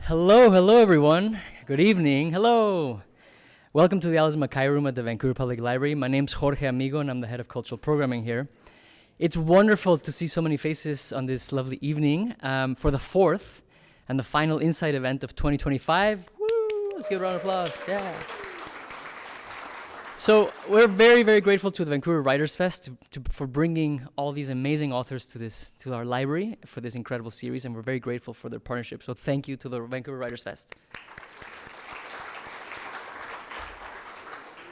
Hello everyone. Good evening. Hello. Welcome to the Alice Mackay Room at the Vancouver Public Library. My name's Jorge Amigo and I'm the head of cultural programming here. It's wonderful to see so many faces on this lovely evening for the fourth and the final Incite event of 2025. Woo! Let's give a round of applause. Yeah. So we're very, very grateful to the Vancouver Writers Fest for bringing all these amazing authors to our library for this incredible series, and we're very grateful for their partnership. So thank you to the Vancouver Writers Fest.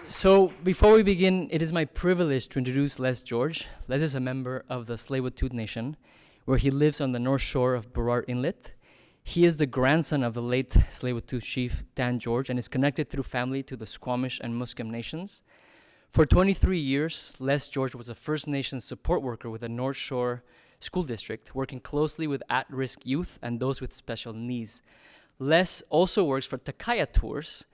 So before we begin, it is my privilege to introduce Les George. Les is a member of the Tsleil-Waututh Nation, where he lives on the north shore of Burrard Inlet. He is the grandson of the late Tsleil-Waututh chief Dan George and is connected through family to the Squamish and Musqueam nations. For 23 years, Les George was a First Nations support worker with the North Shore School District, working closely with at-risk youth and those with special needs. Les also works for Takaya Tours,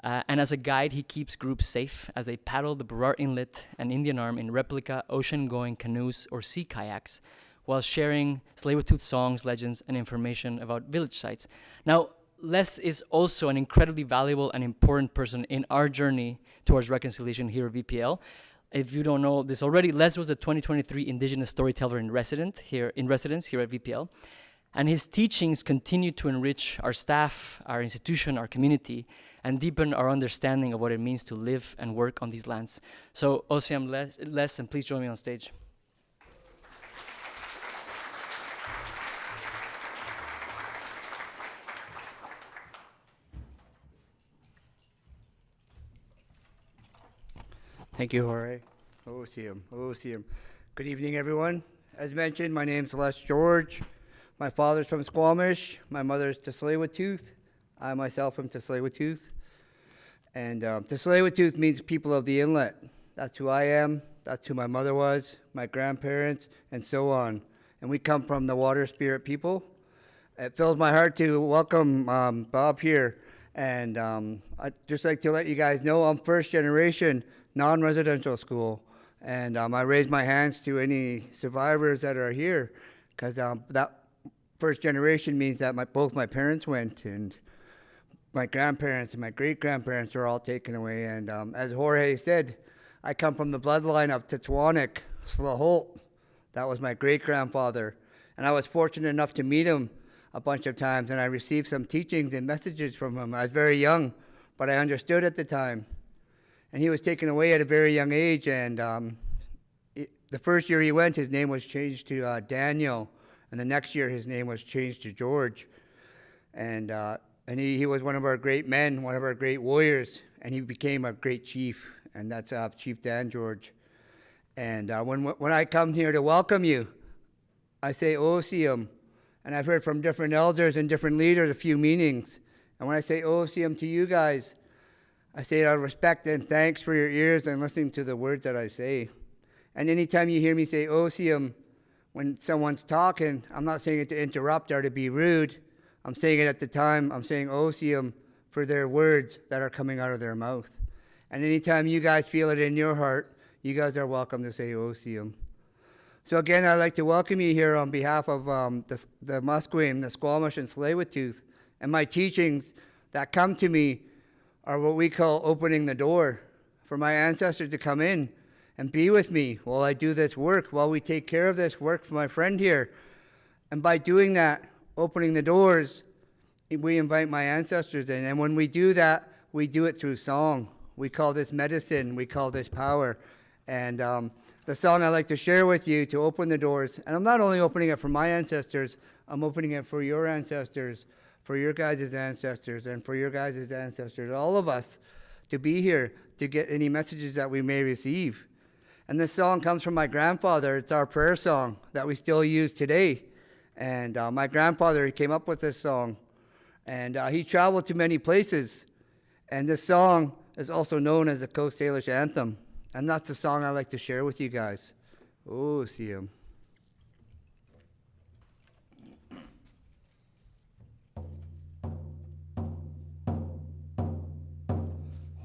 and as a guide, he keeps groups safe as they paddle the Burrard Inlet and Indian Arm in replica ocean-going canoes or sea kayaks, while sharing Tsleil-Waututh songs, legends, and information about village sites. Now, Les is also an incredibly valuable and important person in our journey towards reconciliation here at VPL. If you don't know this already, Les was a 2023 Indigenous Storyteller in residence here at VPL, and his teachings continue to enrich our staff, our institution, our community, and deepen our understanding of what it means to live and work on these lands. So, Osiam Les, and please join me on stage. Thank you, Jorge. OCM. Good evening, everyone. As mentioned, my name's Les George. My father's from Squamish. My mother's Tsleil-Waututh. I myself am Tsleil-Waututh. And Tsleil-Waututh means people of the inlet. That's who I am. That's who my mother was, my grandparents, and so on. And we come from the water spirit people. It fills my heart to welcome Bob here. And I'd just like to let you guys know I'm first generation non-residential school, and I raise my hands to any survivors that are here, because that first generation means that both my parents went, and my grandparents and my great-grandparents are all taken away. And as Jorge said, I come from the bloodline of Titwanik Slaholt. That was my great-grandfather, and I was fortunate enough to meet him a bunch of times, and I received some teachings and messages from him. I was very young, but I understood at the time. And he was taken away at a very young age, and the first year he went, his name was changed to Daniel, and the next year his name was changed to George. And he was one of our great men, one of our great warriors, and he became a great chief, and that's Chief Dan George. And when I come here to welcome you, I say Oosium, and I've heard from different elders and different leaders a few meanings. And when I say Oosium to you guys, I say it out of respect and thanks for your ears and listening to the words that I say. And anytime you hear me say Oosium when someone's talking, I'm not saying it to interrupt or to be rude. I'm saying it at the time. I'm saying Oosium for their words that are coming out of their mouth. And anytime you guys feel it in your heart, you guys are welcome to say Oosium. So again, I'd like to welcome you here on behalf of the Musqueam, the Squamish, and Tsleil-Waututh. And my teachings that come to me are what we call opening the door for my ancestors to come in and be with me while I do this work, while we take care of this work for my friend here. And by doing that, opening the doors, we invite my ancestors in. And when we do that, we do it through song. We call this medicine. We call this power. And the song I'd like to share with you to open the doors, and I'm not only opening it for my ancestors, I'm opening it for your ancestors, for your guys' ancestors, and for your guys' ancestors, all of us, to be here to get any messages that we may receive. And this song comes from my grandfather. It's our prayer song that we still use today. And my grandfather, he came up with this song. And he traveled to many places. And this song is also known as the Coast Salish Anthem. And that's the song I'd like to share with you guys. Oh, see him. Hey,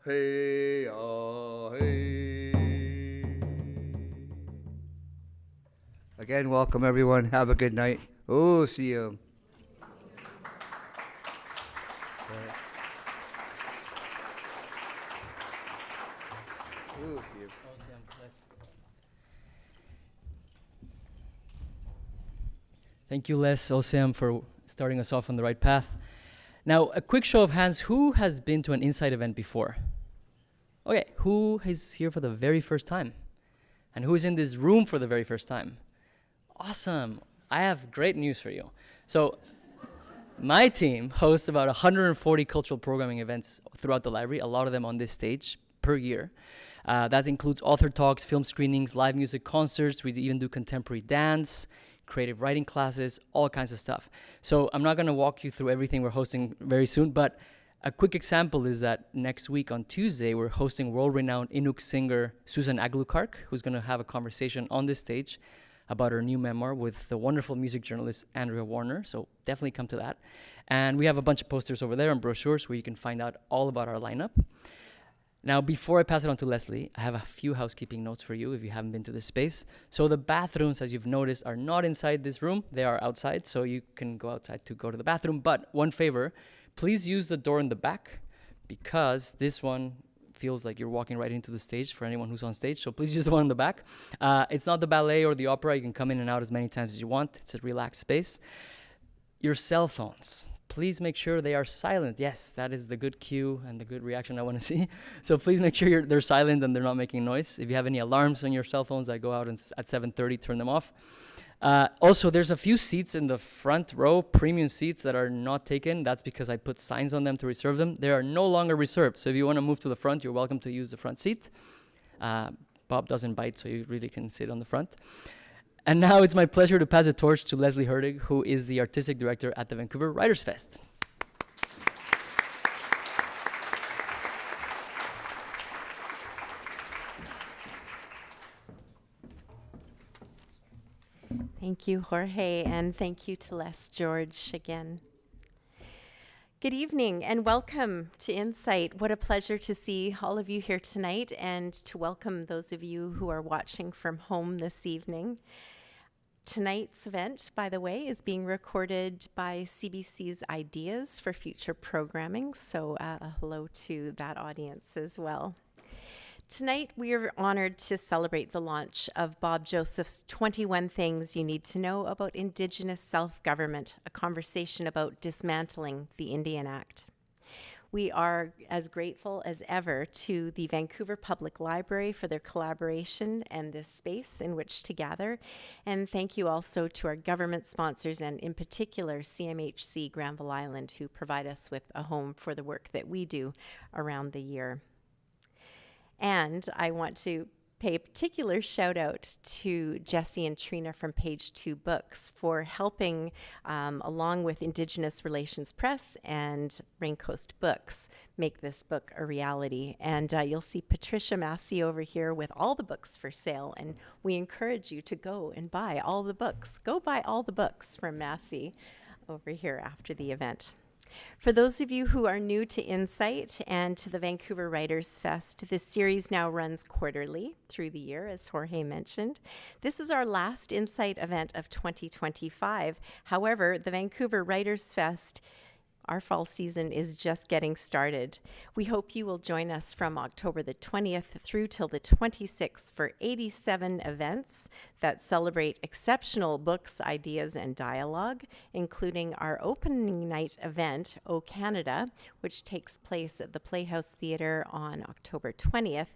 hey, ah, hey. Again, welcome everyone. Have a good night. Oh, see you. Oh, see you. Awesome. Yes. Thank you, Les, Osam, for starting us off on the right path. Now, a quick show of hands, who has been to an Incite event before? Okay, who is here for the very first time? And who is in this room for the very first time? Awesome. I have great news for you. So, my team hosts about 140 cultural programming events throughout the library, a lot of them on this stage per year. That includes author talks, film screenings, live music concerts. We even do contemporary dance, creative writing classes, all kinds of stuff. So I'm not going to walk you through everything we're hosting very soon, but a quick example is that next week on Tuesday, we're hosting world-renowned Inuk singer Susan Aglukark, who's going to have a conversation on this stage about her new memoir with the wonderful music journalist Andrea Warner. So definitely come to that. And we have a bunch of posters over there and brochures where you can find out all about our lineup. Now, before I pass it on to Leslie, I have a few housekeeping notes for you if you haven't been to this space. So the bathrooms, as you've noticed, are not inside this room. They are outside, so you can go outside to go to the bathroom. But one favor, please use the door in the back because this one feels like you're walking right into the stage for anyone who's on stage. So please use the one in the back. It's not the ballet or the opera. You can come in and out as many times as you want. It's a relaxed space. Your cell phones. Please make sure they are silent. Yes, that is the good cue and the good reaction I want to see. So please make sure they're silent and they're not making noise. If you have any alarms on your cell phones, I go out and at 7:30, turn them off. Also, there's a few seats in the front row, premium seats that are not taken. That's because I put signs on them to reserve them. They are no longer reserved. So if you want to move to the front, you're welcome to use the front seat. Bob doesn't bite, so you really can sit on the front. And now it's my pleasure to pass the torch to Leslie Herdig, who is the artistic director at the Vancouver Writers Fest. Thank you, Jorge, and thank you to Les George again. Good evening and welcome to Incite. What a pleasure to see all of you here tonight and to welcome those of you who are watching from home this evening. Tonight's event, by the way, is being recorded by CBC's Ideas for Future Programming, so hello to that audience as well. Tonight, we are honored to celebrate the launch of Bob Joseph's 21 Things You Need to Know About Indigenous Self-Government, a conversation about dismantling the Indian Act. We are as grateful as ever to the Vancouver Public Library for their collaboration and this space in which to gather. And thank you also to our government sponsors and in particular CMHC Granville Island, who provide us with a home for the work that we do around the year. And I want to pay a particular shout out to Jesse and Trina from Page 2 Books for helping, along with Indigenous Relations Press and Raincoast Books, make this book a reality. And you'll see Patricia Massey over here with all the books for sale. And we encourage you to go and buy all the books. Go buy all the books from Massey over here after the event. For those of you who are new to Incite and to the Vancouver Writers Fest, this series now runs quarterly through the year, as Jorge mentioned. This is our last Incite event of 2025. However, the Vancouver Writers Fest, our fall season is just getting started. We hope you will join us from October the 20th through till the 26th for 87 events that celebrate exceptional books, ideas, and dialogue, including our opening night event, O Canada, which takes place at the Playhouse Theatre on October 20th.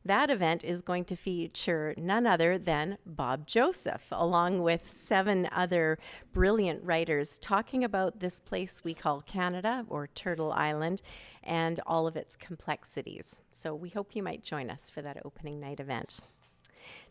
That event is going to feature none other than Bob Joseph, along with 7 other brilliant writers talking about this place we call Canada, or Turtle Island, and all of its complexities. So we hope you might join us for that opening night event.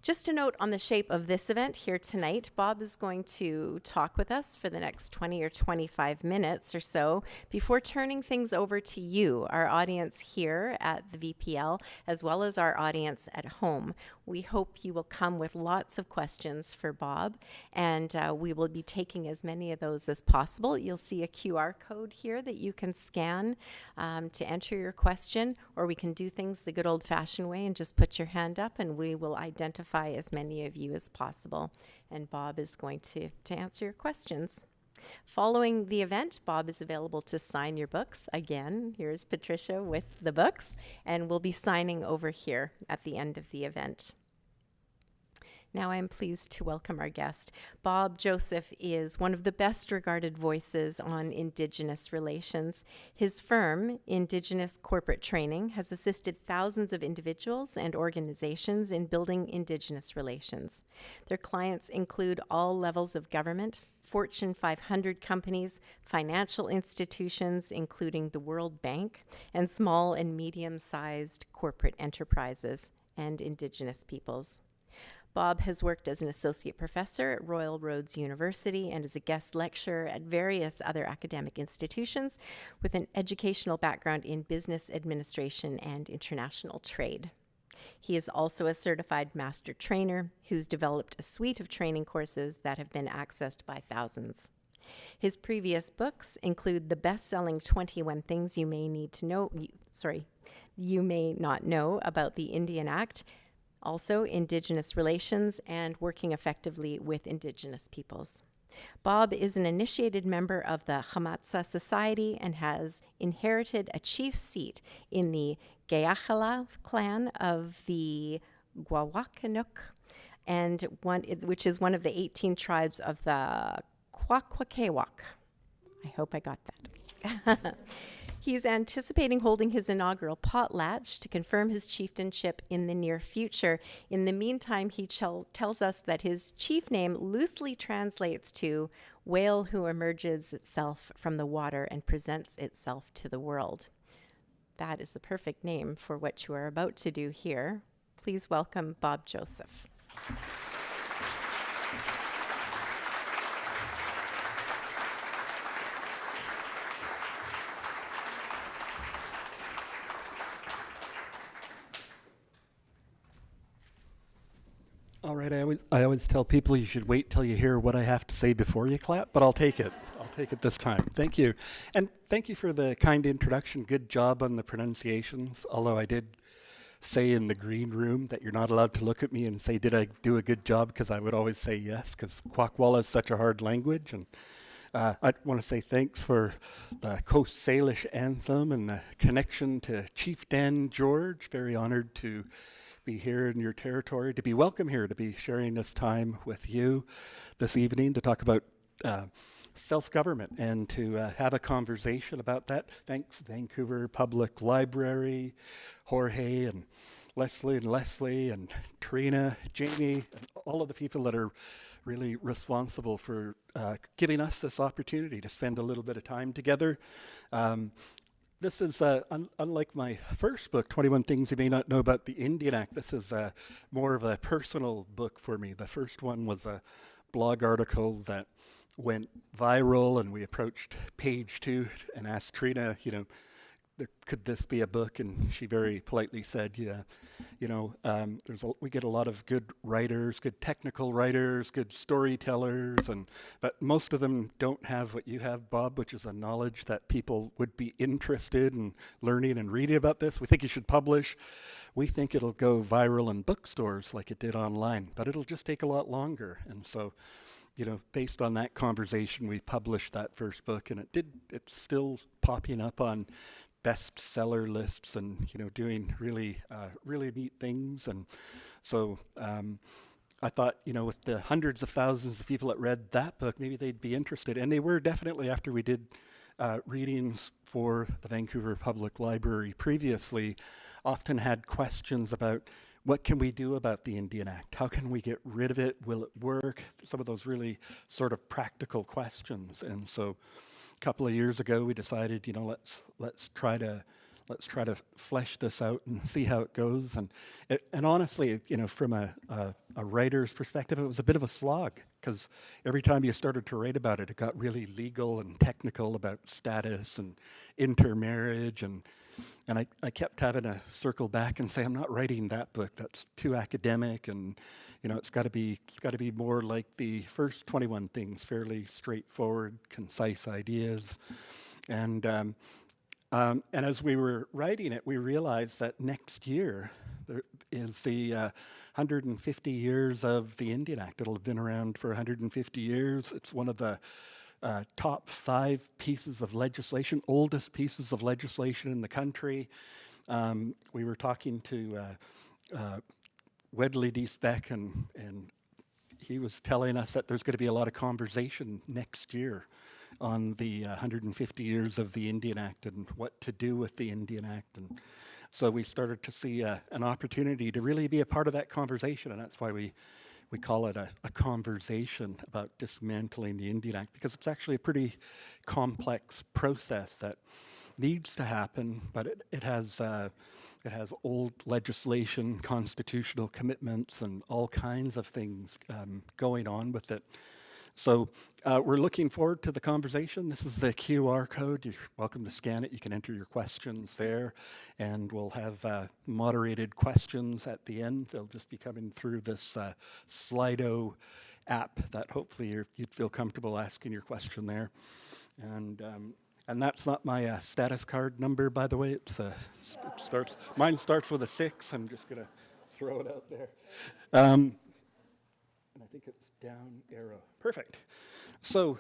Just a note on the shape of this event here tonight. Bob is going to talk with us for the next 20 or 25 minutes or so before turning things over to you, our audience here at the VPL, as well as our audience at home. We hope you will come with lots of questions for Bob, and we will be taking as many of those as possible. You'll see a QR code here that you can scan to enter your question, or we can do things the good old-fashioned way and just put your hand up, and we will identify as many of you as possible. And Bob is going to answer your questions. Following the event, Bob is available to sign your books. Again, here's Patricia with the books, and we'll be signing over here at the end of the event. Now I'm pleased to welcome our guest. Bob Joseph is one of the best regarded voices on Indigenous relations. His firm, Indigenous Corporate Training, has assisted thousands of individuals and organizations in building Indigenous relations. Their clients include all levels of government, Fortune 500 companies, financial institutions, including the World Bank, and small and medium-sized corporate enterprises and Indigenous peoples. Bob has worked as an associate professor at Royal Roads University and as a guest lecturer at various other academic institutions with an educational background in business administration and international trade. He is also a certified master trainer who's developed a suite of training courses that have been accessed by thousands. His previous books include the best-selling 21 Things You May Need to Know, you may not know about the Indian Act, also Indigenous relations and working effectively with Indigenous peoples. Bob is an initiated member of the Hamatsa Society and has inherited a chief seat in the Gayakala clan of the Gwawakanook, which is one of the 18 tribes of the Kwakwaka'wakw. I hope I got that. He's anticipating holding his inaugural potlatch to confirm his chieftainship in the near future. In the meantime, he tells us that his chief name loosely translates to whale who emerges itself from the water and presents itself to the world. That is the perfect name for what you are about to do here. Please welcome Bob Joseph. All right, I always tell people you should wait till you hear what I have to say before you clap, but I'll take it. I'll take it this time. Thank you. And thank you for the kind introduction. Good job on the pronunciations, although I did say in the green room that you're not allowed to look at me and say, did I do a good job? Because I would always say yes, because Kwakwala is such a hard language. And I want to say thanks for the Coast Salish anthem and the connection to Chief Dan George. Very honored to be here in your territory, to be welcome here, to be sharing this time with you this evening to talk about self-government and to have a conversation about that. Thanks, Vancouver Public Library, Jorge and Leslie and Trina, Jamie, and all of the people that are really responsible for giving us this opportunity to spend a little bit of time together. This is, unlike my first book, 21 Things You May Not Know About the Indian Act, this is more of a personal book for me. The first one was a blog article that went viral, and we approached Page 2 and asked Trina, could this be a book? And she very politely said, yeah, we get a lot of good writers, good technical writers, good storytellers, but most of them don't have what you have, Bob, which is a knowledge that people would be interested in learning and reading about this. We think you should publish. We think it'll go viral in bookstores like it did online, but it'll just take a lot longer. And so, based on that conversation, we published that first book, and it's still popping up on bestseller lists and doing really neat things. And so I thought with the hundreds of thousands of people that read that book, maybe they'd be interested, and they were definitely. After we did readings for the Vancouver Public Library previously, often had questions about what can we do about the Indian Act? How can we get rid of it? Will it work? Some of those really sort of practical questions. And so a couple of years ago, we decided, let's try to let's try to flesh this out and see how it goes. And honestly, you know, from a writer's perspective, it was a bit of a slog, because every time you started to write about it, it got really legal and technical about status and intermarriage, and I kept having to circle back and say, I'm not writing that book. That's too academic, and you know, it's got to be more like the first 21 things, fairly straightforward, concise ideas. And as we were writing it, we realized that next year there is the 150 years of the Indian Act. It'll have been around for 150 years. It's one of the top 5 pieces of legislation, oldest pieces of legislation in the country. We were talking to Wedley D. Speck, and he was telling us that there's going to be a lot of conversation next year on the 150 years of the Indian Act and what to do with the Indian Act. And so we started to see an opportunity to really be a part of that conversation, and that's why we call it a conversation about dismantling the Indian Act, because it's actually a pretty complex process that needs to happen, but it has old legislation, constitutional commitments, and all kinds of things going on with it. So we're looking forward to the conversation. This is the QR code. You're welcome to scan it. You can enter your questions there, and we'll have moderated questions at the end. They'll just be coming through this Slido app that hopefully you'd feel comfortable asking your question there. And that's not my status card number, by the way. Mine starts with a 6. I'm just going to throw it out there. And I think it's down arrow. Perfect. So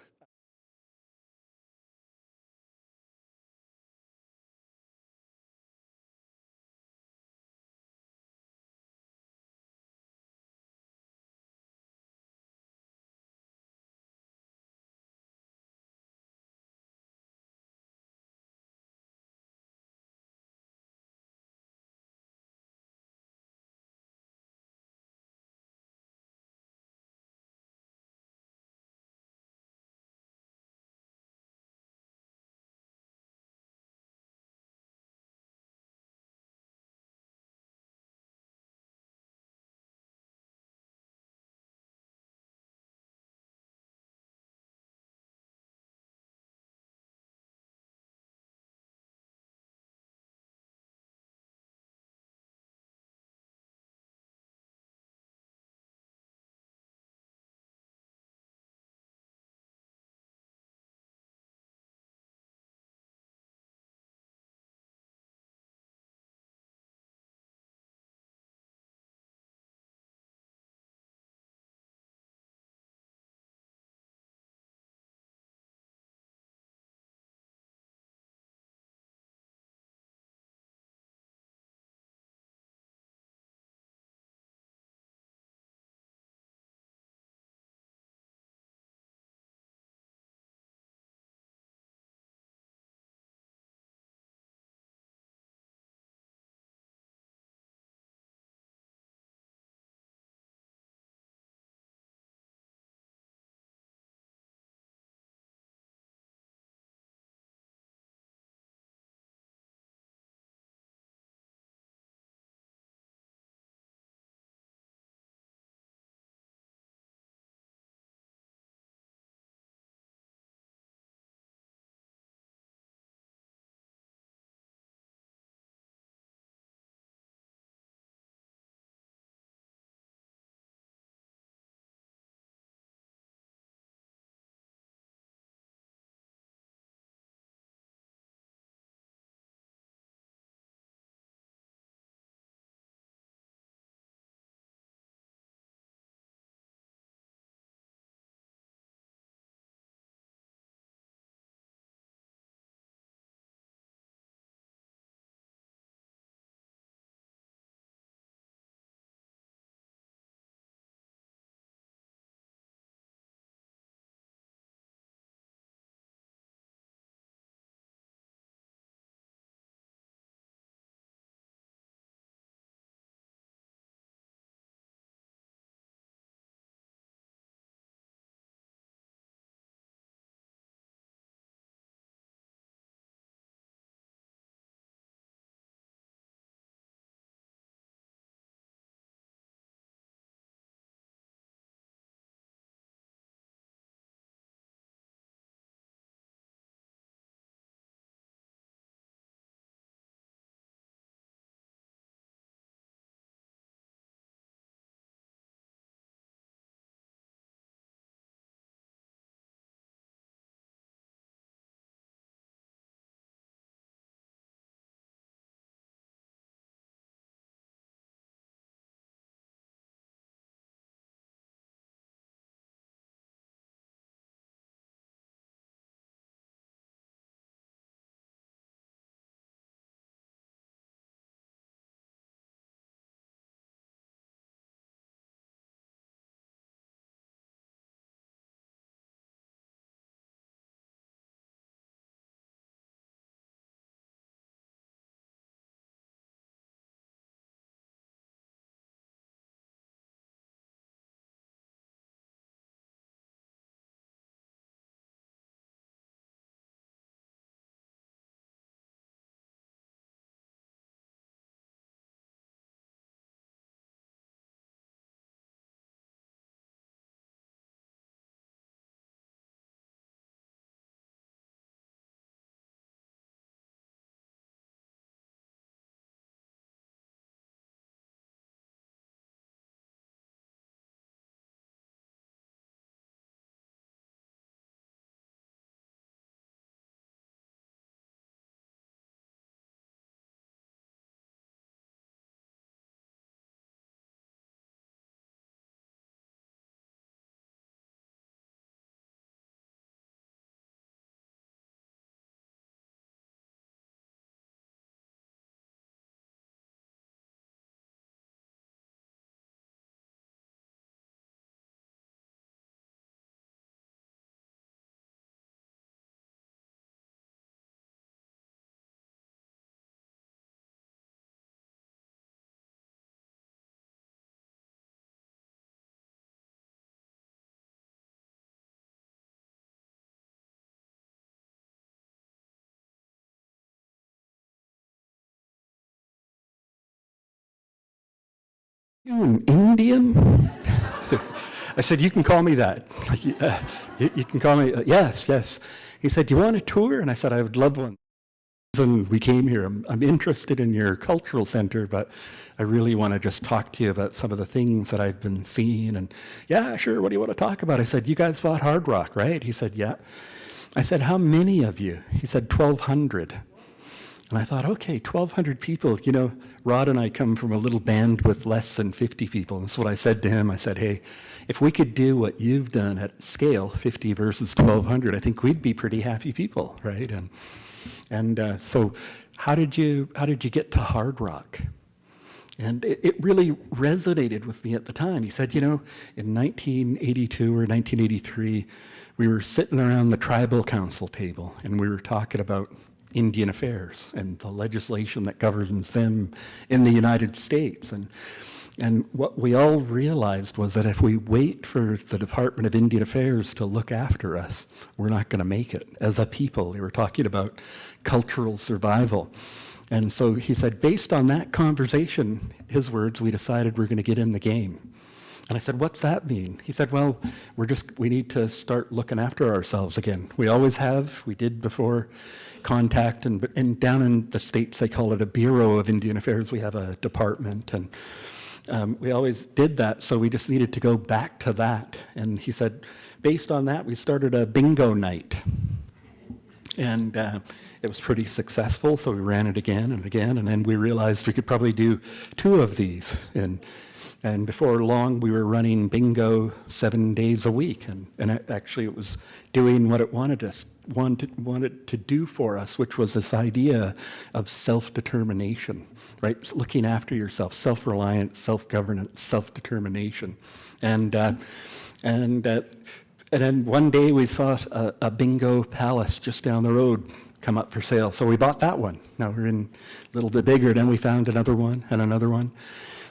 You an Indian? I said, you can call me that. You can call me, yes, yes. He said, do you want a tour? And I said, I would love one. And we came here. I'm interested in your cultural center, but I really want to just talk to you about some of the things that I've been seeing. And yeah, sure, what do you want to talk about? I said, you guys bought Hard Rock, right? He said, yeah. I said, how many of you? He said, 1,200. And I thought, okay, 1,200 people. You know, Rod and I come from a little band with less than 50 people. And that's what I said to him. I said, hey, if we could do what you've done at scale, 50 versus 1,200, I think we'd be pretty happy people, right? And so how did you get to Hard Rock? And it really resonated with me at the time. He said, you know, in 1982 or 1983, we were sitting around the tribal council table and we were talking about Indian affairs and the legislation that governs them in the United States. And what we all realized was that if we wait for the Department of Indian Affairs to look after us, we're not going to make it as a people. We were talking about cultural survival. And so he said, based on that conversation, his words, we decided we're going to get in the game. And I said, what's that mean? He said, well, we need to start looking after ourselves again. We always have. We did before contact. And down in the States, they call it a Bureau of Indian Affairs. We have a department. And we always did that. So we just needed to go back to that. And he said, based on that, we started a bingo night. And it was pretty successful. So we ran it again and again. And then we realized we could probably do 2 of these. And before long, we were running bingo 7 days a week. And actually, it was doing what it wanted to do for us, which was this idea of self-determination, right? It's looking after yourself, self-reliance, self-governance, self-determination. And then one day we saw a bingo palace just down the road come up for sale. So we bought that one. Now we're in a little bit bigger. Then we found another one and another one.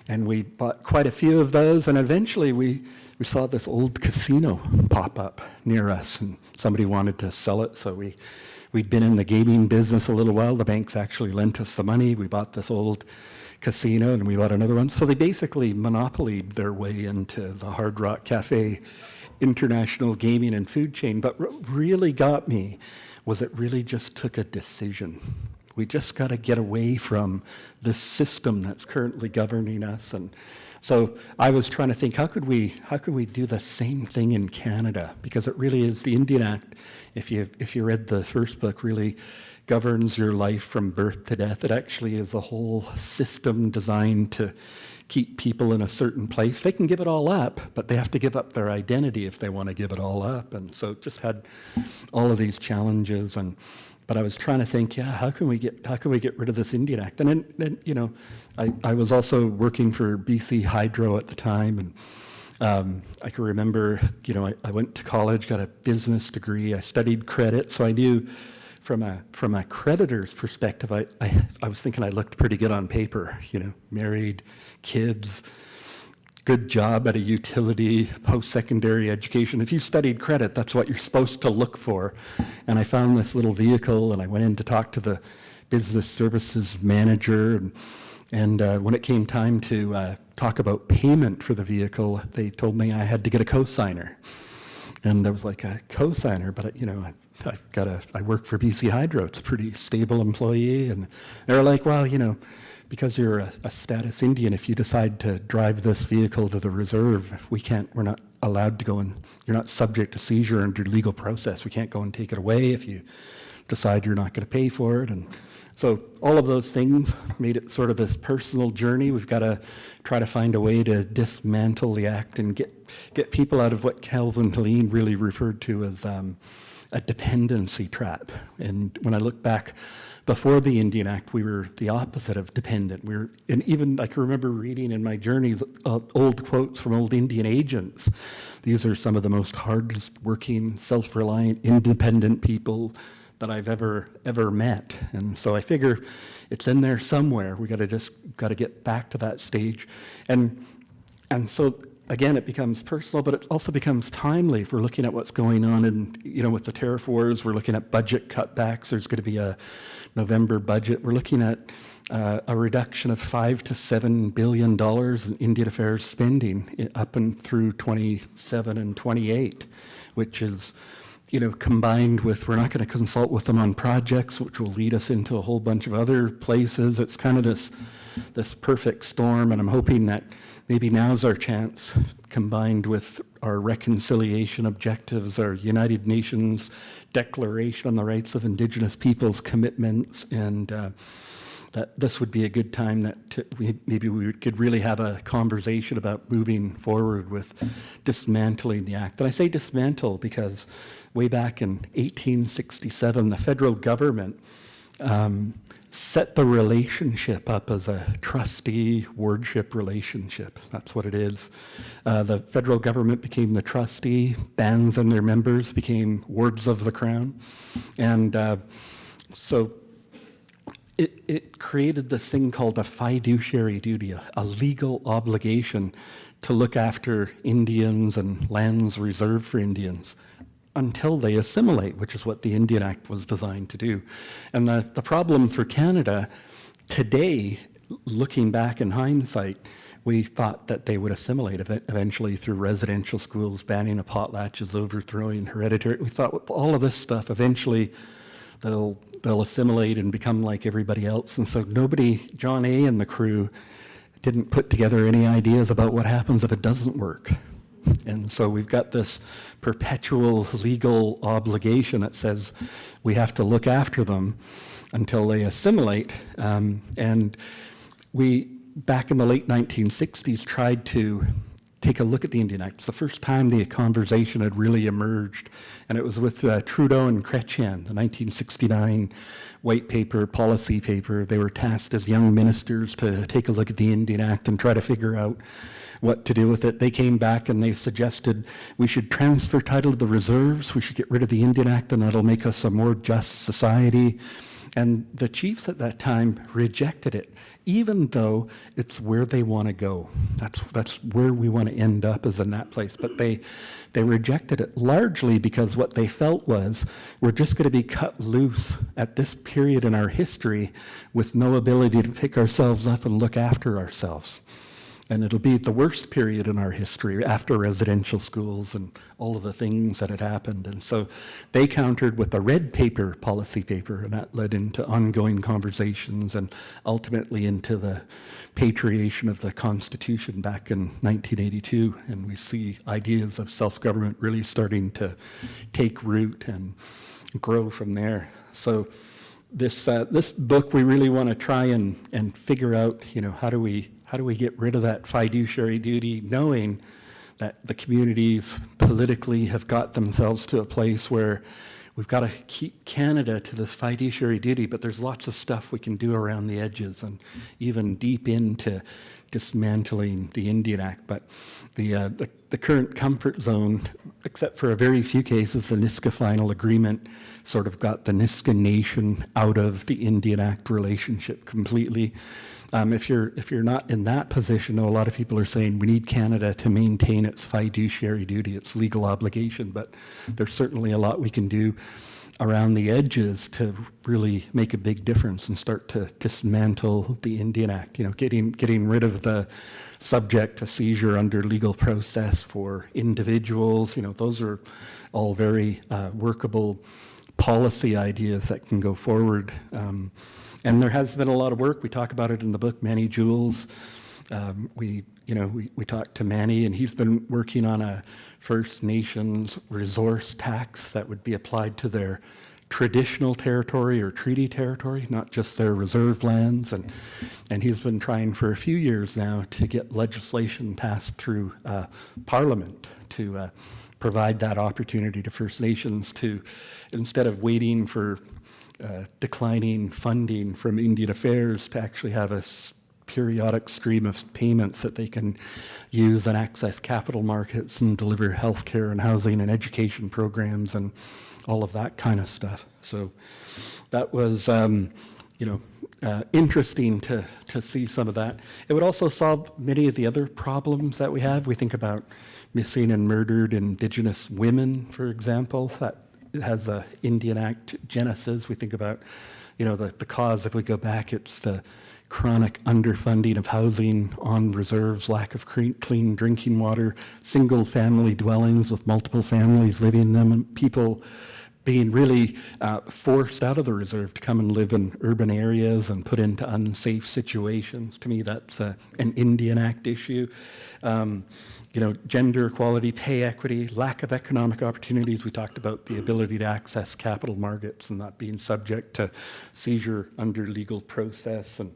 And we bought quite a few of those, and eventually we saw this old casino pop up near us, and somebody wanted to sell it, so we'd been in the gaming business a little while. The banks actually lent us the money. We bought this old casino, and we bought another one. So they basically monopolied their way into the Hard Rock Cafe international gaming and food chain. But what really got me was it really just took a decision. We just got to get away from this system that's currently governing us. And so I was trying to think, how could we do the same thing in Canada? Because it really is, the Indian Act, if you read the first book, really governs your life from birth to death. It actually is a whole system designed to keep people in a certain place. They can give it all up, but they have to give up their identity if they want to give it all up. And so it just had all of these challenges. But I was trying to think, how can we get rid of this Indian Act? And then you know, I was also working for BC Hydro at the time, and I can remember, you know, I went to college, got a business degree, I studied credit, so I knew from a creditor's perspective, I was thinking I looked pretty good on paper, you know, married, kids, good job at a utility, post-secondary education. If you studied credit, that's what you're supposed to look for. And I found this little vehicle, and I went in to talk to the business services manager. And when it came time to talk about payment for the vehicle, they told me I had to get a cosigner. And I was like, a cosigner? But, you know, I work for BC Hydro. It's a pretty stable employee. And they were like, well, you know, because you're a status Indian, if you decide to drive this vehicle to the reserve, we're not allowed to go and you're not subject to seizure under legal process. We can't go and take it away if you decide you're not going to pay for it. And so all of those things made it sort of this personal journey. We've got to try to find a way to dismantle the act and get people out of what Calvin Helene really referred to as a dependency trap. And when I look back, before the Indian Act, we were the opposite of dependent. And even I can remember reading in my journey old quotes from old Indian agents. These are some of the most hardest working, self-reliant, independent people that I've ever met. And so I figure it's in there somewhere. We got to get back to that stage. And so again, it becomes personal, but it also becomes timely. If we're looking at what's going on in, with the tariff wars, we're looking at budget cutbacks. There's going to be a November budget. We're looking at a reduction of $5 to $7 billion in Indian affairs spending up and through 27 and 28, which is, combined with, we're not going to consult with them on projects, which will lead us into a whole bunch of other places. It's kind of this perfect storm, and I'm hoping that maybe now's our chance, combined with our reconciliation objectives, our United Nations Declaration on the Rights of Indigenous Peoples commitments, and that this would be a good time that maybe we could really have a conversation about moving forward with dismantling the act. And I say dismantle because way back in 1867, the federal government set the relationship up as a trustee wardship relationship. That's what it is. The federal government became the trustee, bands and their members became wards of the crown. And so it created this thing called a fiduciary duty, a legal obligation to look after Indians and lands reserved for Indians until they assimilate, which is what the Indian Act was designed to do. And the problem for Canada today, looking back in hindsight, we thought that they would assimilate eventually through residential schools, banning of potlatches, overthrowing hereditary. We thought with all of this stuff, eventually they'll assimilate and become like everybody else. And so nobody, John A. and the crew, didn't put together any ideas about what happens if it doesn't work. And so we've got this perpetual legal obligation that says we have to look after them until they assimilate. And we, back in the late 1960s, tried to take a look at the Indian Act. It's the first time the conversation had really emerged, and it was with Trudeau and Chrétien, the 1969 white paper, policy paper. They were tasked as young ministers to take a look at the Indian Act and try to figure out what to do with it. They came back and they suggested we should transfer title to the reserves, we should get rid of the Indian Act, and that'll make us a more just society. And the chiefs at that time rejected it, even though it's where they want to go. That's where we want to end up, is in that place. But they rejected it largely because what they felt was we're just going to be cut loose at this period in our history with no ability to pick ourselves up and look after ourselves. And it'll be the worst period in our history after residential schools and all of the things that had happened. And so they countered with the red paper, policy paper, and that led into ongoing conversations and ultimately into the patriation of the Constitution back in 1982. And we see ideas of self-government really starting to take root and grow from there. So this book, we really want to try and figure out, how do we get rid of that fiduciary duty, knowing that the communities politically have got themselves to a place where we've got to keep Canada to this fiduciary duty, but there's lots of stuff we can do around the edges and even deep into dismantling the Indian Act. But the current comfort zone, except for a very few cases, the Niska Final Agreement sort of got the Niska Nation out of the Indian Act relationship completely. If you're not in that position, though, a lot of people are saying we need Canada to maintain its fiduciary duty, its legal obligation, but there's certainly a lot we can do around the edges to really make a big difference and start to dismantle the Indian Act, getting rid of the subject to seizure under legal process for individuals. Those are all very workable policy ideas that can go forward. And there has been a lot of work. We talk about it in the book, Manny Jules. We talked to Manny, and he's been working on a First Nations resource tax that would be applied to their traditional territory or treaty territory, not just their reserve lands. And he's been trying for a few years now to get legislation passed through Parliament to provide that opportunity to First Nations to, instead of waiting for declining funding from Indian Affairs, to actually have a periodic stream of payments that they can use and access capital markets and deliver healthcare and housing and education programs and all of that kind of stuff. So that was interesting to see some of that. It would also solve many of the other problems that we have. We think about missing and murdered Indigenous women, for example. That has the Indian Act genesis. We think about, the cause. If we go back, it's the chronic underfunding of housing on reserves, lack of clean drinking water, single-family dwellings with multiple families living in them, and people being really forced out of the reserve to come and live in urban areas and put into unsafe situations. To me, that's an Indian Act issue. Gender equality, pay equity, lack of economic opportunities. We talked about the ability to access capital markets and not being subject to seizure under legal process. And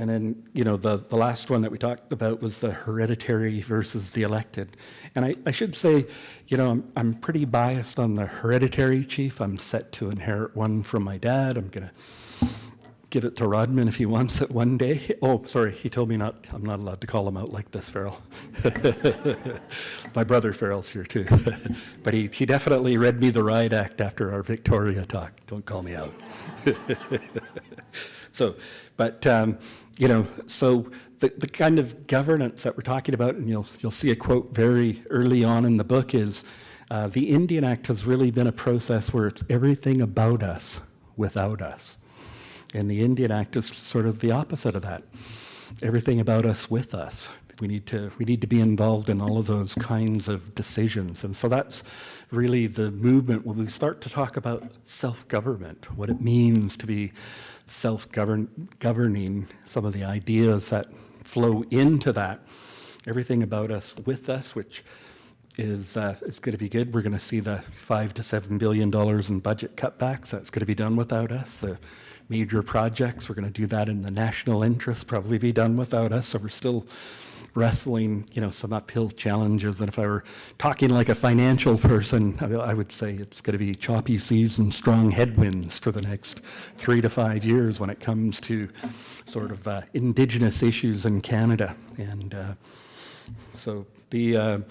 then, the last one that we talked about was the hereditary versus the elected. And I should say, I'm pretty biased on the hereditary, Chief. I'm set to inherit one from my dad. I'm going to give it to Rodman if he wants it one day. Oh, sorry, he told me I'm not allowed to call him out like this, Farrell. My brother Farrell's here too. But he definitely read me the riot act after our Victoria talk. Don't call me out. So the kind of governance that we're talking about, and you'll see a quote very early on in the book, is the Indian Act has really been a process where it's everything about us without us. And the Indian Act is sort of the opposite of that. Everything about us with us. We need to be involved in all of those kinds of decisions. And so that's really the movement when we start to talk about self-government, what it means to be self-governing, some of the ideas that flow into that. Everything about us with us, which is going to be good. We're going to see the $5 to $7 billion in budget cutbacks. That's going to be done without us. The major projects, we're going to do that in the national interest, probably be done without us. So we're still wrestling, some uphill challenges. And if I were talking like a financial person, I would say it's going to be choppy seas and strong headwinds for the next 3 to 5 years when it comes to sort of Indigenous issues in Canada. And so the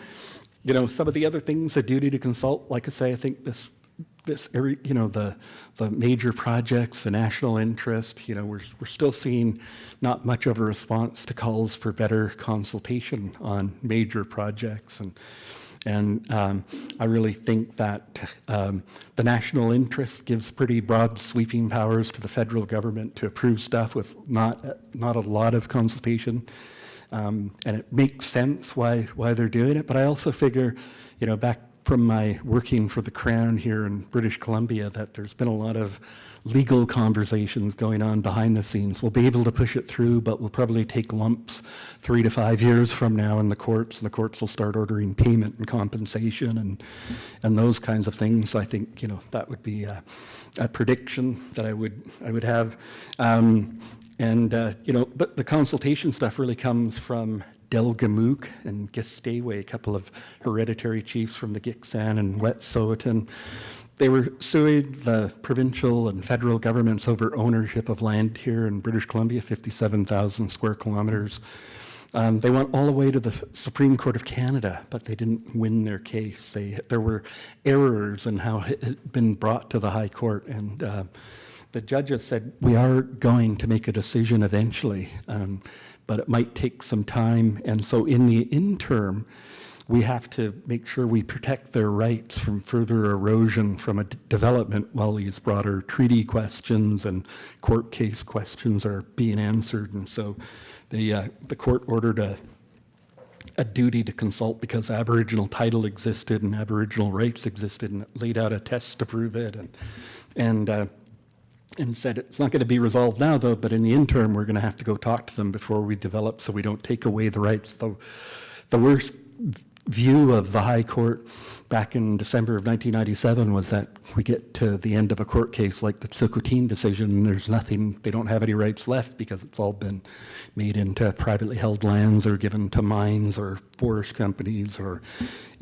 some of the other things, the duty to consult, like I say, I think this the major projects, the national interest, we're still seeing not much of a response to calls for better consultation on major projects. And I really think that the national interest gives pretty broad sweeping powers to the federal government to approve stuff with not a lot of consultation. And it makes sense why they're doing it. But I also figure, back from my working for the Crown here in British Columbia, that there's been a lot of legal conversations going on behind the scenes. We'll be able to push it through, but we'll probably take lumps 3 to 5 years from now in the courts, and the courts will start ordering payment and compensation and those kinds of things. So I think, that would be a prediction that I would have. But the consultation stuff really comes from Delgamuukw and Gisteway, a couple of hereditary chiefs from the Gitxsan and Wet'suwet'en. They were suing the provincial and federal governments over ownership of land here in British Columbia, 57,000 square kilometers. They went all the way to the Supreme Court of Canada, but they didn't win their case. There were errors in how it had been brought to the High Court, and the judges said, we are going to make a decision eventually, but it might take some time. And so in the interim, we have to make sure we protect their rights from further erosion from a development while these broader treaty questions and court case questions are being answered. And so the court ordered a duty to consult because Aboriginal title existed and Aboriginal rights existed, and it laid out a test to prove it. And said it's not going to be resolved now, though, but in the interim, we're going to have to go talk to them before we develop so we don't take away the rights. The worst view of the High Court back in December of 1997 was that we get to the end of a court case like the Tsukutin decision, and there's nothing, they don't have any rights left because it's all been made into privately held lands or given to mines or forest companies or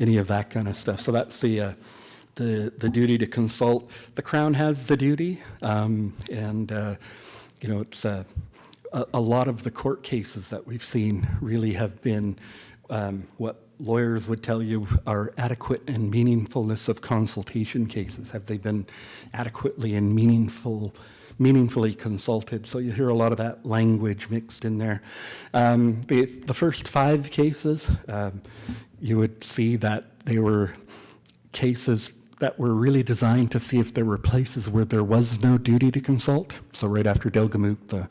any of that kind of stuff. So that's the duty to consult. The Crown has the duty, it's a lot of the court cases that we've seen really have been what lawyers would tell you are adequate and meaningfulness of consultation cases. Have they been adequately and meaningfully consulted. So you hear a lot of that language mixed in there. The first 5 cases, you would see that they were cases that were really designed to see if there were places where there was no duty to consult. So right after Delgamuukw, the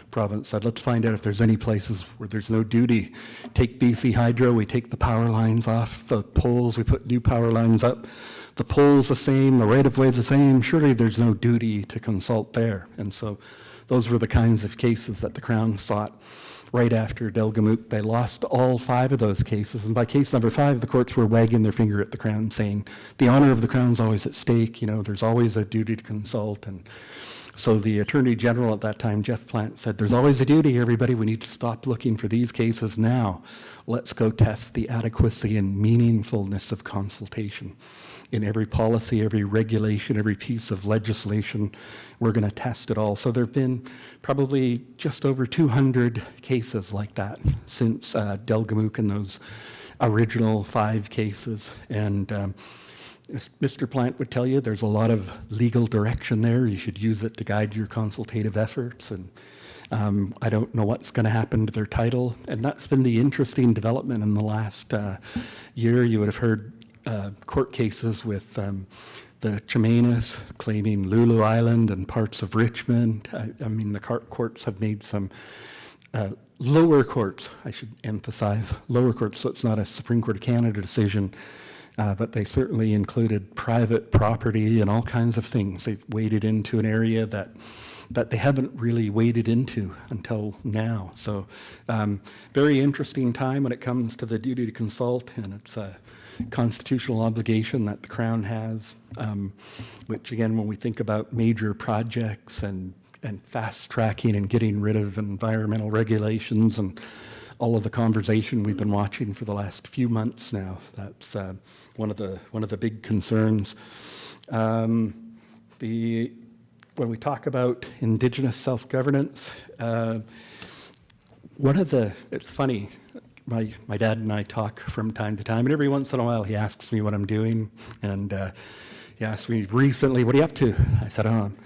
province said, let's find out if there's any places where there's no duty. Take BC Hydro, we take the power lines off the poles, we put new power lines up. The pole's the same, the right-of-way is the same, surely there's no duty to consult there. And so those were the kinds of cases that the Crown sought right after Delgamuukw. They lost all 5 of those cases, and by case number 5, the courts were wagging their finger at the Crown, saying, the honor of the Crown's always at stake, there's always a duty to consult. And so the Attorney General at that time, Jeff Plant, said, there's always a duty, everybody, we need to stop looking for these cases now. Let's go test the adequacy and meaningfulness of consultation. In every policy, every regulation, every piece of legislation, we're going to test it all. So there have been probably just over 200 cases like that since Delgamuukw and those original 5 cases. And Mr. Plant would tell you there's a lot of legal direction there. You should use it to guide your consultative efforts. And I don't know what's going to happen to their title. And that's been the interesting development in the last year. You would have heard court cases with the Chemainus claiming Lulu Island and parts of Richmond. I mean, the courts have made some lower courts, I should emphasize, lower courts, so it's not a Supreme Court of Canada decision, but they certainly included private property and all kinds of things. They've waded into an area that they haven't really waded into until now. So very interesting time when it comes to the duty to consult, and it's a constitutional obligation that the Crown has, which again, when we think about major projects and fast tracking and getting rid of environmental regulations and all of the conversation we've been watching for the last few months now, that's one of the big concerns. When we talk about Indigenous self-governance, it's funny, my dad and I talk from time to time, and every once in a while he asks me what I'm doing, and he asked me recently, what are you up to? I said, I'm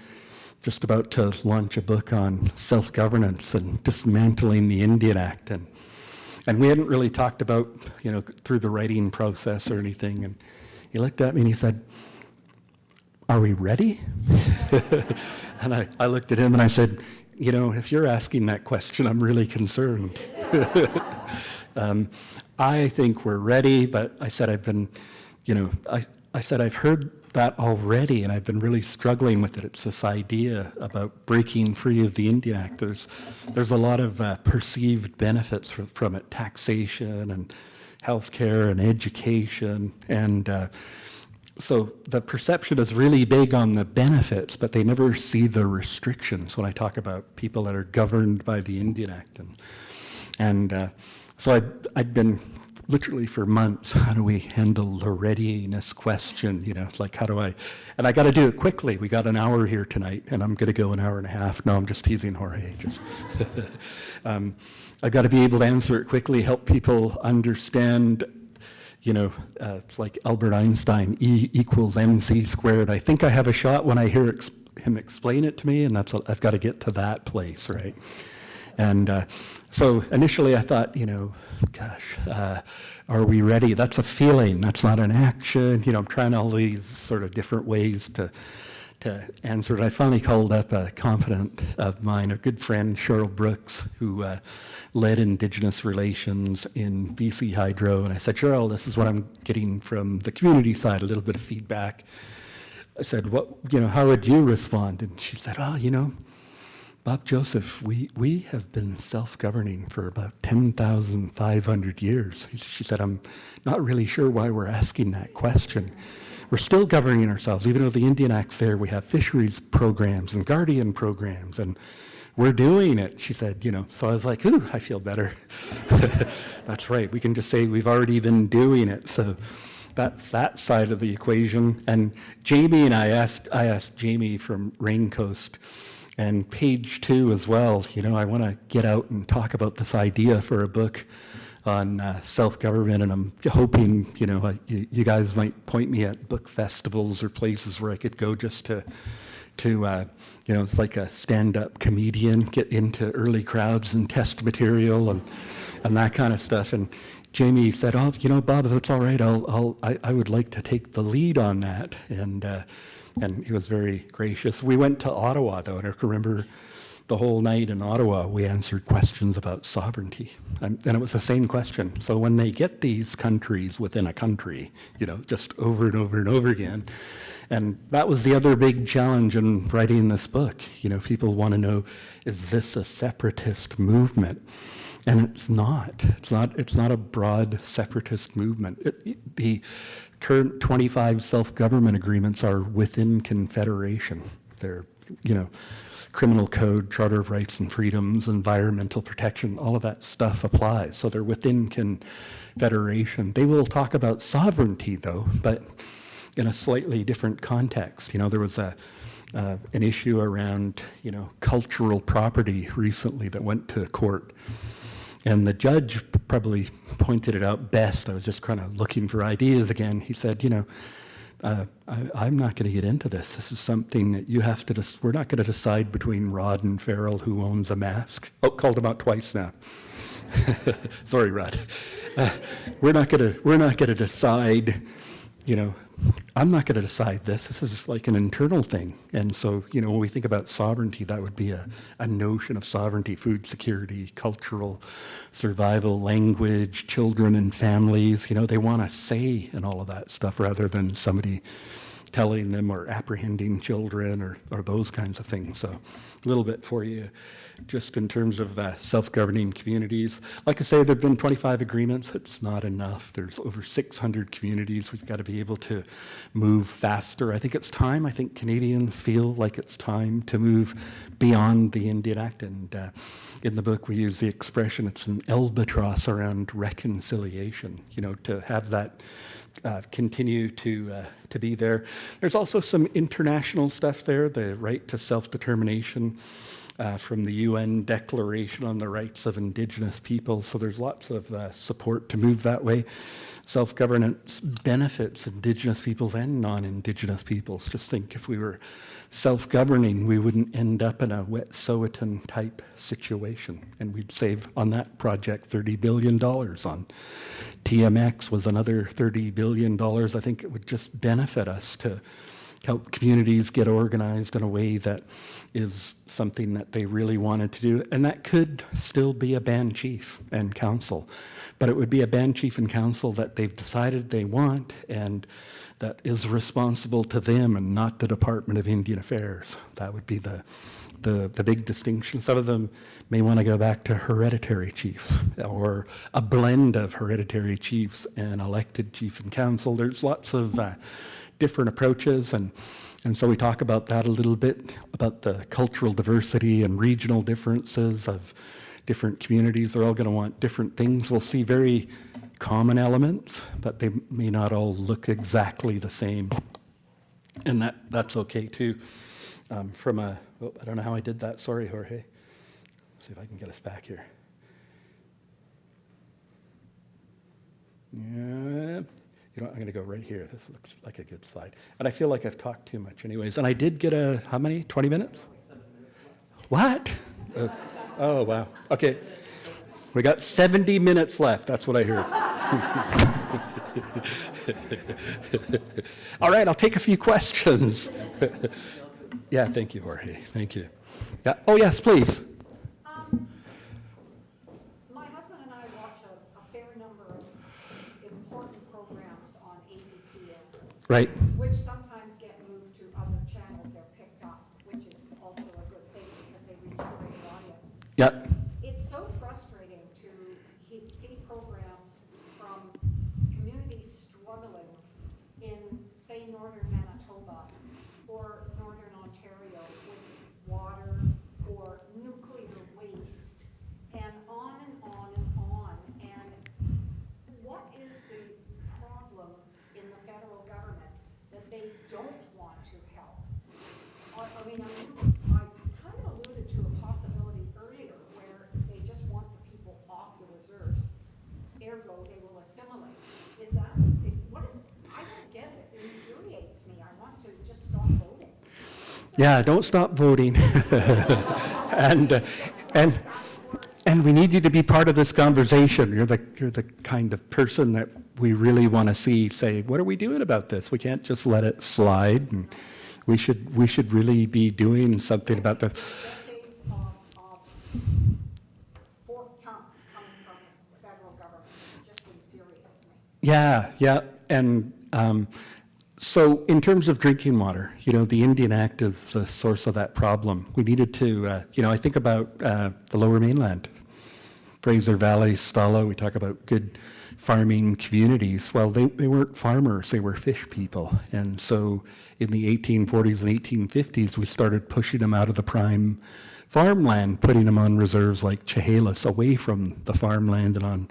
just about to launch a book on self-governance and dismantling the Indian Act, and we hadn't really talked about, through the writing process or anything, and he looked at me and he said, are we ready? And I looked at him and I said, if you're asking that question, I'm really concerned. I think we're ready, but I said I said I've heard that already, and I've been really struggling with it. It's this idea about breaking free of the Indian Act. There's a lot of perceived benefits from it, taxation and healthcare and education, and so the perception is really big on the benefits, but they never see the restrictions when I talk about people that are governed by the Indian Act. And so I'd been literally for months, how do we handle the readiness question? Like how do I, and I got to do it quickly. We got an hour here tonight, and I'm going to go an hour and a half. No, I'm just teasing Jorge. I've got to be able to answer it quickly, help people understand. It's like Albert Einstein, E equals mc squared. I think I have a shot when I hear him explain it to me, and I've got to get to that place, right? And so initially I thought, are we ready? That's a feeling, that's not an action. I'm trying all these sort of different ways to answer it. I finally called up a confidant of mine, a good friend, Cheryl Brooks, who led Indigenous relations in BC Hydro. And I said, Cheryl, this is what I'm getting from the community side, a little bit of feedback. I said, how would you respond? And she said, Bob Joseph, we have been self-governing for about 10,500 years. She said, I'm not really sure why we're asking that question. We're still governing ourselves. Even though the Indian Act's there, we have fisheries programs and guardian programs, and we're doing it, she said, So I was like, ooh, I feel better. That's right. We can just say we've already been doing it. So that's that side of the equation. And Jamie and I asked Jamie from Raincoast, and page 2 as well, I want to get out and talk about this idea for a book on self-government, and I'm hoping, you guys might point me at book festivals or places where I could go just to to, it's like a stand-up comedian, get into early crowds and test material and that kind of stuff. And Jamie said, "Oh, Bob, if it's all right, I would like to take the lead on that." And he was very gracious. We went to Ottawa, though, and I can remember the whole night in Ottawa, we answered questions about sovereignty. And it was the same question. So when they get these countries within a country, just over and over and over again, and that was the other big challenge in writing this book. People want to know, is this a separatist movement? And it's not. It's not a broad separatist movement. The current 25 self-government agreements are within Confederation. They're, criminal code, Charter of Rights and Freedoms, environmental protection, all of that stuff applies. So they're within Confederation. They will talk about sovereignty, though, but in a slightly different context. There was an issue around, cultural property recently that went to court. And the judge probably pointed it out best. I was just kind of looking for ideas again. He said, I'm not going to get into this. This is something that you have to, we're not going to decide between Rod and Farrell who owns a mask. Oh, called him out twice now. Sorry, Rod. We're not going to decide, I'm not going to decide this. This is like an internal thing. And so, when we think about sovereignty, that would be a notion of sovereignty, food security, cultural survival, language, children and families. They want a say in all of that stuff rather than somebody telling them or apprehending children or those kinds of things. So a little bit for you just in terms of self-governing communities. Like I say, there have been 25 agreements. It's not enough. There's over 600 communities. We've got to be able to move faster. I think it's time. I think Canadians feel like it's time to move beyond the Indian Act. And in the book, we use the expression, it's an albatross around reconciliation, to have that continue to be there. There's also some international stuff there, the right to self-determination from the UN Declaration on the Rights of Indigenous Peoples. So there's lots of support to move that way. Self-governance benefits Indigenous peoples and non-Indigenous peoples. Just think, if we were self-governing, we wouldn't end up in a Wet'suwet'en type situation, and we'd save on that project $30 billion. On TMX was another $30 billion. I think it would just benefit us to help communities get organized in a way that is something that they really wanted to do. And that could still be a band chief and council, but it would be a band chief and council that they've decided they want and that is responsible to them and not the Department of Indian Affairs. That would be the big distinction. Some of them may want to go back to hereditary chiefs or a blend of hereditary chiefs and elected chief and council. There's lots of different approaches, and so we talk about that a little bit, about the cultural diversity and regional differences of different communities. They're all going to want different things. We'll see very common elements, but they may not all look exactly the same, and that's okay too. I don't know how I did that. Sorry, Jorge. See if I can get us back here. Yeah. I'm going to go right here. This looks like a good slide. And I feel like I've talked too much anyways. And I did get how many? 20 minutes? 7 minutes left. What? Oh, wow. Okay. We got 70 minutes left. That's what I heard. All right, I'll take a few questions. Yeah, thank you, Jorge. Thank you. Yeah. Oh, yes, please. My husband and I watch a fair number of important programs on ABTN, Right. which sometimes get moved to other channels. They're picked up, which is also a good thing because they reach a greater audience. Yep. It's so frustrating to see programs from communities struggling in, say, northern Manitoba or northern Ontario with water or nuclear waste, and on and on and on. And what is the problem in the federal government that they don't want to help? I mean, I kind of alluded to a possibility earlier where they just want the people off the reserves, ergo they will assimilate. What is, I don't get it. It infuriates me. I want to just stop voting. Yeah, don't stop voting. and we need you to be part of this conversation. You're the kind of person that we really want to see say, what are we doing about this? We can't just let it slide. And we should really be doing something about this. Decades of forked tongues coming from the federal government just infuriates me. Yeah, and so in terms of drinking water, the Indian Act is the source of that problem. We needed to, I think about the Lower Mainland, Fraser Valley, Stala. We talk about good farming communities. Well, they weren't farmers; they were fish people, and so in the 1840s and 1850s, we started pushing them out of the prime farmland, putting them on reserves like Chehalis, away from the farmland and on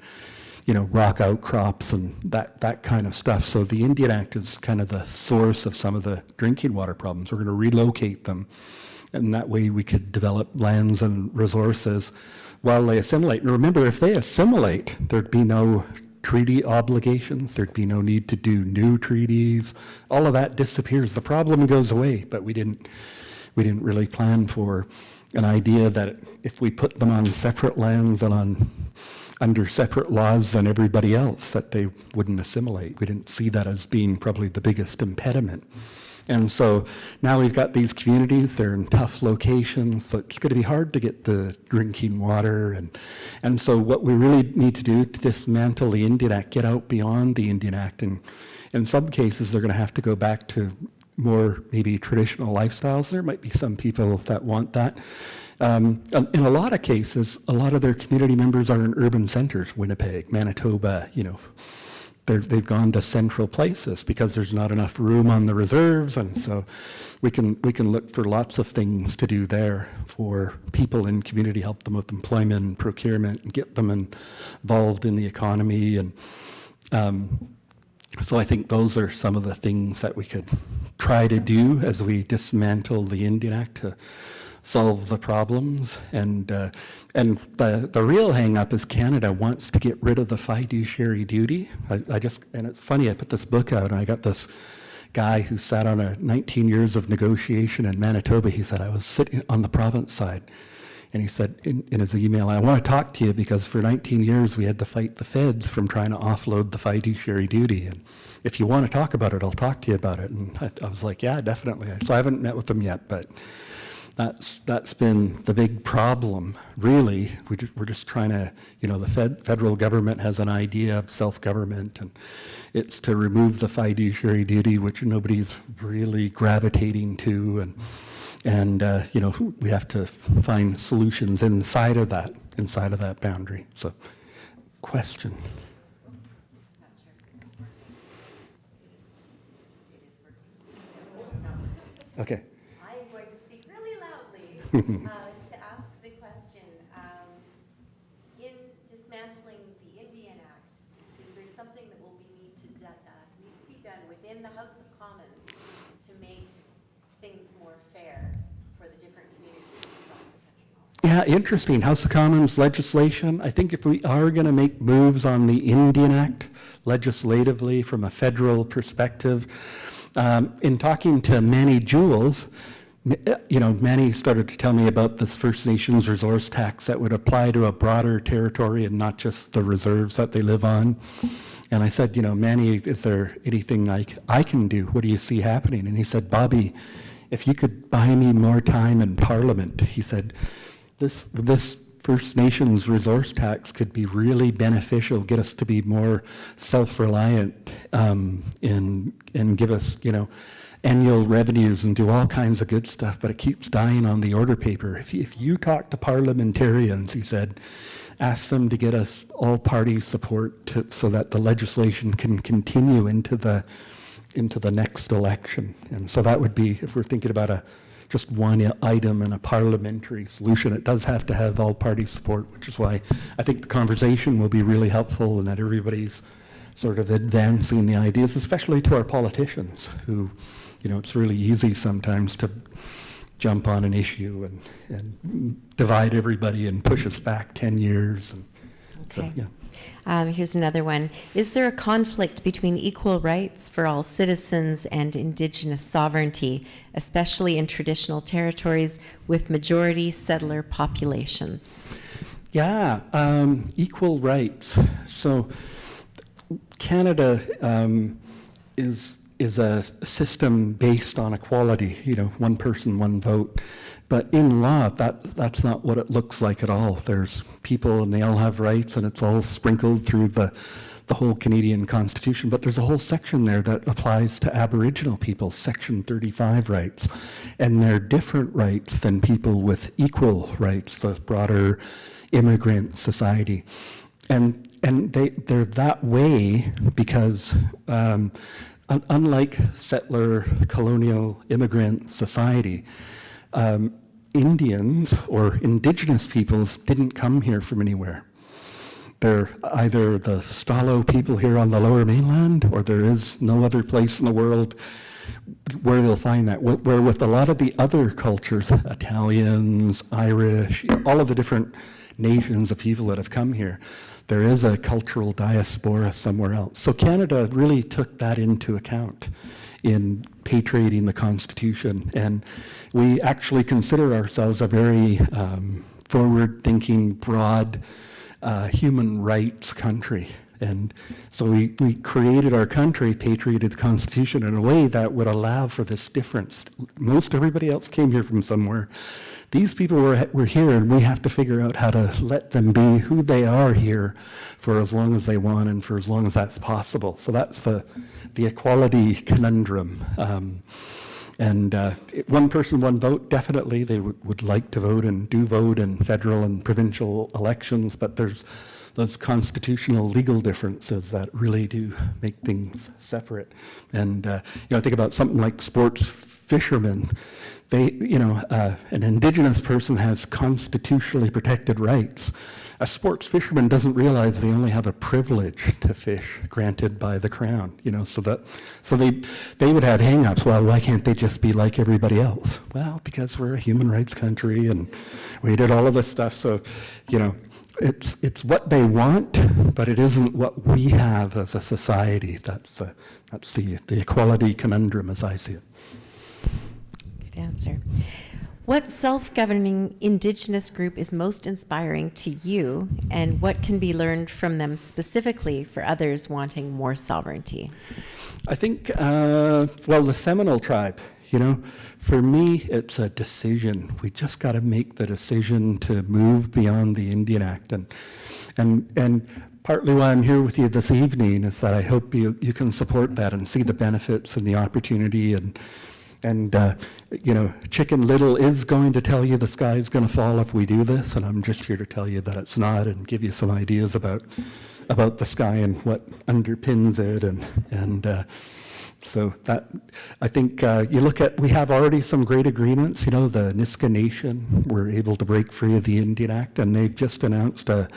rock outcrops and that kind of stuff. So the Indian Act is kind of the source of some of the drinking water problems. We're going to relocate them, and that way we could develop lands and resources while they assimilate. And remember, if they assimilate, there'd be no treaty obligations, there'd be no need to do new treaties. All of that disappears. The problem goes away, but we didn't really plan for an idea that if we put them on separate lands and under separate laws than everybody else, that they wouldn't assimilate. We didn't see that as being probably the biggest impediment. And so now we've got these communities, they're in tough locations, so it's going to be hard to get the drinking water. And so what we really need to do to dismantle the Indian Act, get out beyond the Indian Act, and in some cases they're going to have to go back to more maybe traditional lifestyles. There might be some people that want that. In a lot of cases, a lot of their community members are in urban centers, Winnipeg, Manitoba, they've gone to central places because there's not enough room on the reserves, and so we can look for lots of things to do there for people in community, help them with employment and procurement, and get them involved in the economy. And so I think those are some of the things that we could try to do as we dismantle the Indian Act to solve the problems. And the real hang-up is Canada wants to get rid of the fiduciary duty. And it's funny, I put this book out and I got this guy who sat on a 19 years of negotiation in Manitoba. He said, I was sitting on the province side. And he said in his email, I want to talk to you because for 19 years we had to fight the feds from trying to offload the fiduciary duty. And if you want to talk about it, I'll talk to you about it. And I was like, yeah, definitely. So I haven't met with them yet, but that's been the big problem, really. We're just trying to, the federal government has an idea of self-government, and it's to remove the fiduciary duty, which nobody's really gravitating to, and we have to find solutions inside of that boundary. So, question. Okay. To ask the question, in dismantling the Indian Act, is there something that will need to be done within the House of Commons to make things more fair for the different communities across the country? Yeah, interesting. House of Commons legislation. I think if we are going to make moves on the Indian Act legislatively from a federal perspective, in talking to Manny Jules, Manny started to tell me about this First Nations resource tax that would apply to a broader territory and not just the reserves that they live on. And I said, Manny, is there anything I can do? What do you see happening? And he said, Bobby, if you could buy me more time in Parliament, he said, this First Nations resource tax could be really beneficial, get us to be more self-reliant, and give us, annual revenues and do all kinds of good stuff, but it keeps dying on the order paper. If you talk to parliamentarians, he said, ask them to get us all party support so that the legislation can continue into the next election. And so that would be, if we're thinking about just one item in a parliamentary solution, it does have to have all party support, which is why I think the conversation will be really helpful and that everybody's sort of advancing the ideas, especially to our politicians who, it's really easy sometimes to jump on an issue and divide everybody and push us back 10 years. And Okay. So, yeah. Here's another one. Is there a conflict between equal rights for all citizens and Indigenous sovereignty, especially in traditional territories with majority settler populations? Yeah, equal rights. So Canada is a system based on equality, one person, one vote. But in law, that's not what it looks like at all. There's people and they all have rights and it's all sprinkled through the whole Canadian Constitution. But there's a whole section there that applies to Aboriginal people, Section 35 rights. And they're different rights than people with equal rights, the broader immigrant society. And they're that way because unlike settler colonial immigrant society, Indians or Indigenous peoples didn't come here from anywhere. They're either the Stalo people here on the Lower Mainland, or there is no other place in the world where they'll find that. Where with a lot of the other cultures, Italians, Irish, all of the different nations of people that have come here, there is a cultural diaspora somewhere else. So Canada really took that into account in patriating the Constitution. And we actually consider ourselves a very forward-thinking, broad human rights country. And so we created our country, patriated the Constitution in a way that would allow for this difference. Most everybody else came here from somewhere. These people were here, and we have to figure out how to let them be who they are here for as long as they want and for as long as that's possible. So that's the equality conundrum. One person, one vote, definitely they would like to vote and do vote in federal and provincial elections, but there's those constitutional legal differences that really do make things separate. And think about something like sports fishermen. They, an Indigenous person has constitutionally protected rights. A sports fisherman doesn't realize they only have a privilege to fish granted by the Crown, so they would have hang-ups. Well, why can't they just be like everybody else? Well, because we're a human rights country and we did all of this stuff. So, it's what they want, but it isn't what we have as a society. That's the equality conundrum as I see it. Good answer. What self-governing Indigenous group is most inspiring to you, and what can be learned from them specifically for others wanting more sovereignty? I think, the Seminole tribe, for me, it's a decision. We just got to make the decision to move beyond the Indian Act. And partly why I'm here with you this evening is that I hope you can support that and see the benefits and the opportunity. And Chicken Little is going to tell you the sky is going to fall if we do this, and I'm just here to tell you that it's not and give you some ideas about the sky and what underpins it. So that, I think you look at, we have already some great agreements. The Niska Nation were able to break free of the Indian Act, and they've just announced a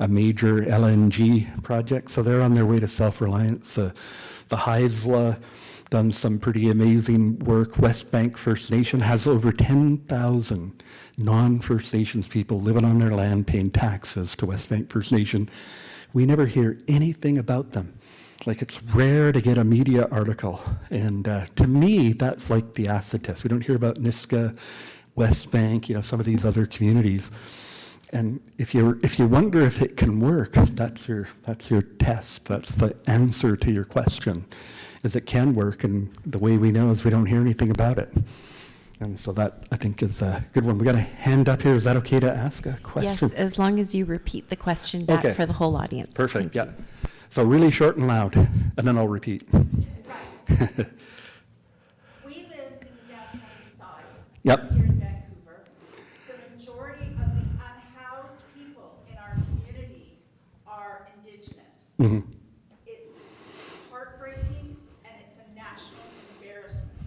major LNG project, so they're on their way to self-reliance. The Haisla done some pretty amazing work. West Bank First Nation has over 10,000 non-First Nations people living on their land paying taxes to West Bank First Nation. We never hear anything about them. Like, it's rare to get a media article. And to me, that's like the acid test. We don't hear about Niska, West Bank, some of these other communities. And if you wonder if it can work, that's your test. That's the answer to your question. Is it can work, and the way we know is we don't hear anything about it. And so that, I think, is a good one. We got a hand up here. Is that okay to ask a question? Yes, as long as you repeat the question back for the whole audience. Perfect, Thank yeah. So really short and loud, and then I'll repeat. Right. We live in the downtown east side. Yep. Here in Vancouver. The majority of the unhoused people in our community are Indigenous. Mm-hmm. It's heartbreaking, and it's a national embarrassment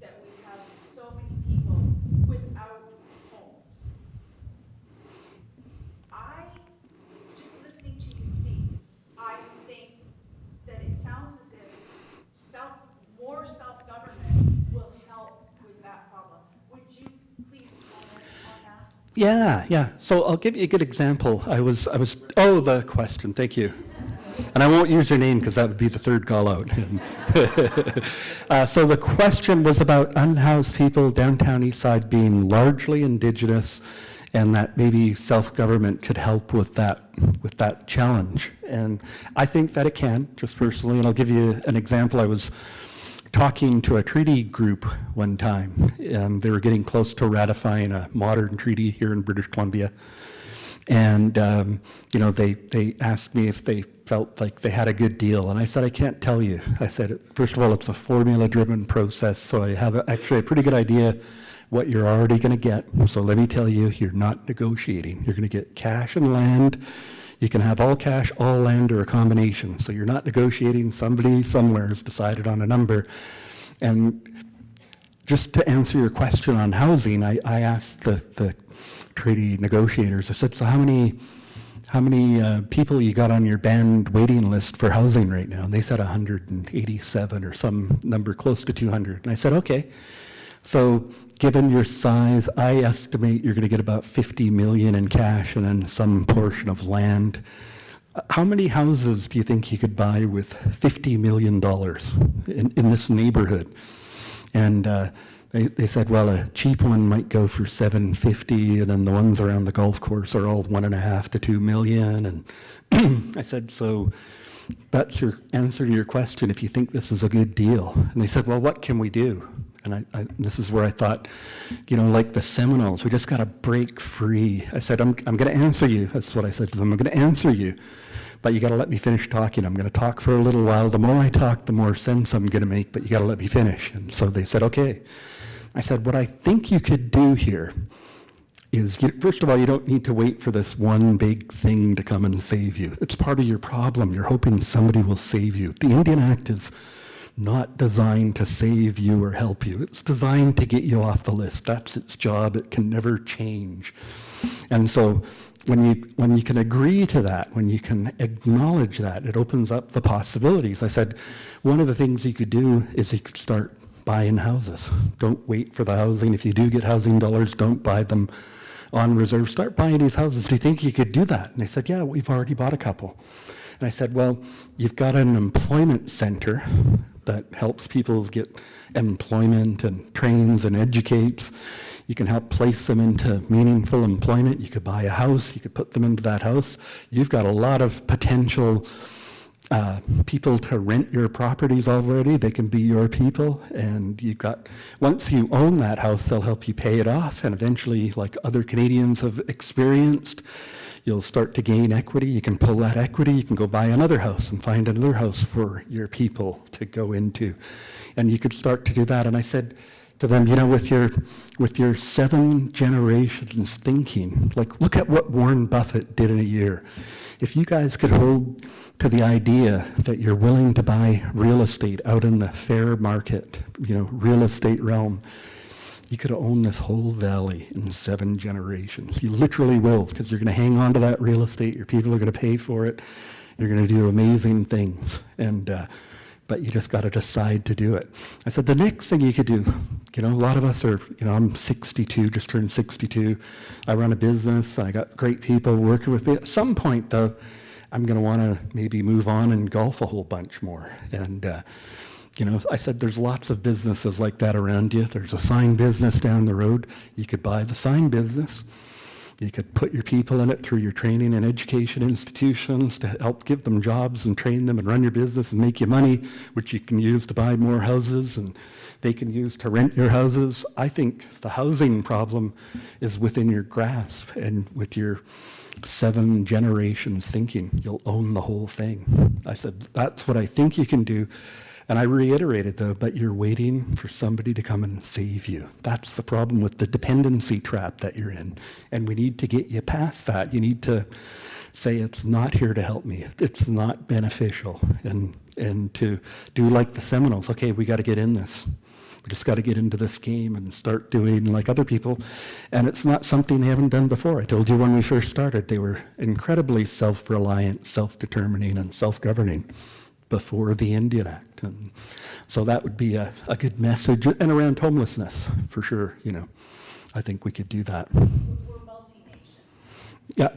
that we have so many people without homes. Just listening to you speak, I think that it sounds as if more self-government will help with that problem. Would you please comment on that? Yeah. So I'll give you a good example. The question, thank you. And I won't use your name because that would be the third call out. So the question was about unhoused people downtown Eastside being largely Indigenous, and that maybe self-government could help with that challenge. And I think that it can, just personally, and I'll give you an example. I was talking to a treaty group one time, and they were getting close to ratifying a modern treaty here in British Columbia. And, they asked me if they felt like they had a good deal. And I said, I can't tell you. I said, first of all, it's a formula-driven process, so I have actually a pretty good idea what you're already going to get. So let me tell you, you're not negotiating. You're going to get cash and land. You can have all cash, all land, or a combination. So you're not negotiating. Somebody somewhere has decided on a number. And just to answer your question on housing, I asked the treaty negotiators, I said, so how many people you got on your band waiting list for housing right now? And they said 187 or some number close to 200. And I said, okay. So given your size, I estimate you're going to get about 50 million in cash and then some portion of land. How many houses do you think you could buy with $50 million in this neighborhood? And they said, well, a cheap one might go for 750, and then the ones around the golf course are all 1.5 to 2 million. And I said, so that's your answer to your question, if you think this is a good deal. And they said, well, what can we do? And this is where I thought, like the Seminoles, we just got to break free. I said, I'm going to answer you. That's what I said to them. I'm going to answer you, but you got to let me finish talking. I'm going to talk for a little while. The more I talk, the more sense I'm going to make, but you got to let me finish. And so they said, okay. I said, what I think you could do here is, first of all, you don't need to wait for this one big thing to come and save you. It's part of your problem. You're hoping somebody will save you. The Indian Act is not designed to save you or help you. It's designed to get you off the list. That's its job. It can never change. And so when you can agree to that, when you can acknowledge that, it opens up the possibilities. I said, one of the things you could do is you could start buying houses. Don't wait for the housing. If you do get housing dollars, don't buy them on reserve. Start buying these houses. Do you think you could do that? And they said, yeah, we've already bought a couple. And I said, well, you've got an employment center that helps people get employment and trains and educates. You can help place them into meaningful employment. You could buy a house. You could put them into that house. You've got a lot of potential people to rent your properties already. They can be your people. And once you own that house, they'll help you pay it off. And eventually, like other Canadians have experienced, you'll start to gain equity. You can pull that equity, you can go buy another house and find another house for your people to go into. And you could start to do that. And I said to them, with your 7 generations thinking, like, look at what Warren Buffett did in a year. If you guys could hold to the idea that you're willing to buy real estate out in the fair market, real estate realm, you could own this whole valley in 7 generations. You literally will, because you're going to hang on to that real estate. Your people are going to pay for it. You're going to do amazing things. But you just got to decide to do it. I said, the next thing you could do, a lot of us are, I'm 62, just turned 62. I run a business. I got great people working with me. At some point, though, I'm going to want to maybe move on and golf a whole bunch more. And I said, there's lots of businesses like that around you. There's a sign business down the road. You could buy the sign business. You could put your people in it through your training and education institutions to help give them jobs and train them and run your business and make you money, which you can use to buy more houses and they can use to rent your houses. I think the housing problem is within your grasp, and with your 7 generations thinking, you'll own the whole thing. I said, that's what I think you can do. And I reiterated, though, but you're waiting for somebody to come and save you. That's the problem with the dependency trap that you're in. And we need to get you past that. You need to say, it's not here to help me. It's not beneficial. And to do like the Seminoles, okay, we got to get in this. We just got to get into this game and start doing like other people. And it's not something they haven't done before. I told you when we first started, they were incredibly self-reliant, self-determining, and self-governing before the Indian Act. And so that would be a good message. And around homelessness, for sure, I think we could do that. We're multi Yeah,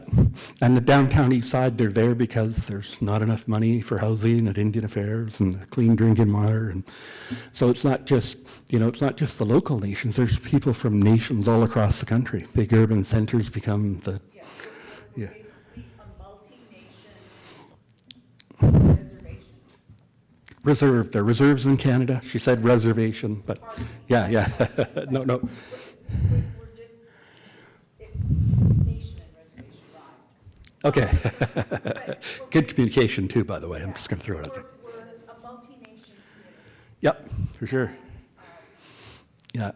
and the downtown east side, they're there because there's not enough money for housing and Indian affairs and clean drinking water, and so it's not just, it's not just the local nations. There's people from nations all across the country. Big urban centers become the Yeah, yeah. we're basically a multi-nation reservation. Reserve. There are reserves in Canada. She said reservation, but yeah. No. We're just, nation and reservation rhyme. Okay. But Good communication too, by the way. I'm just going to throw it out there. we're a multi-nation community. Yep, for sure. Yeah.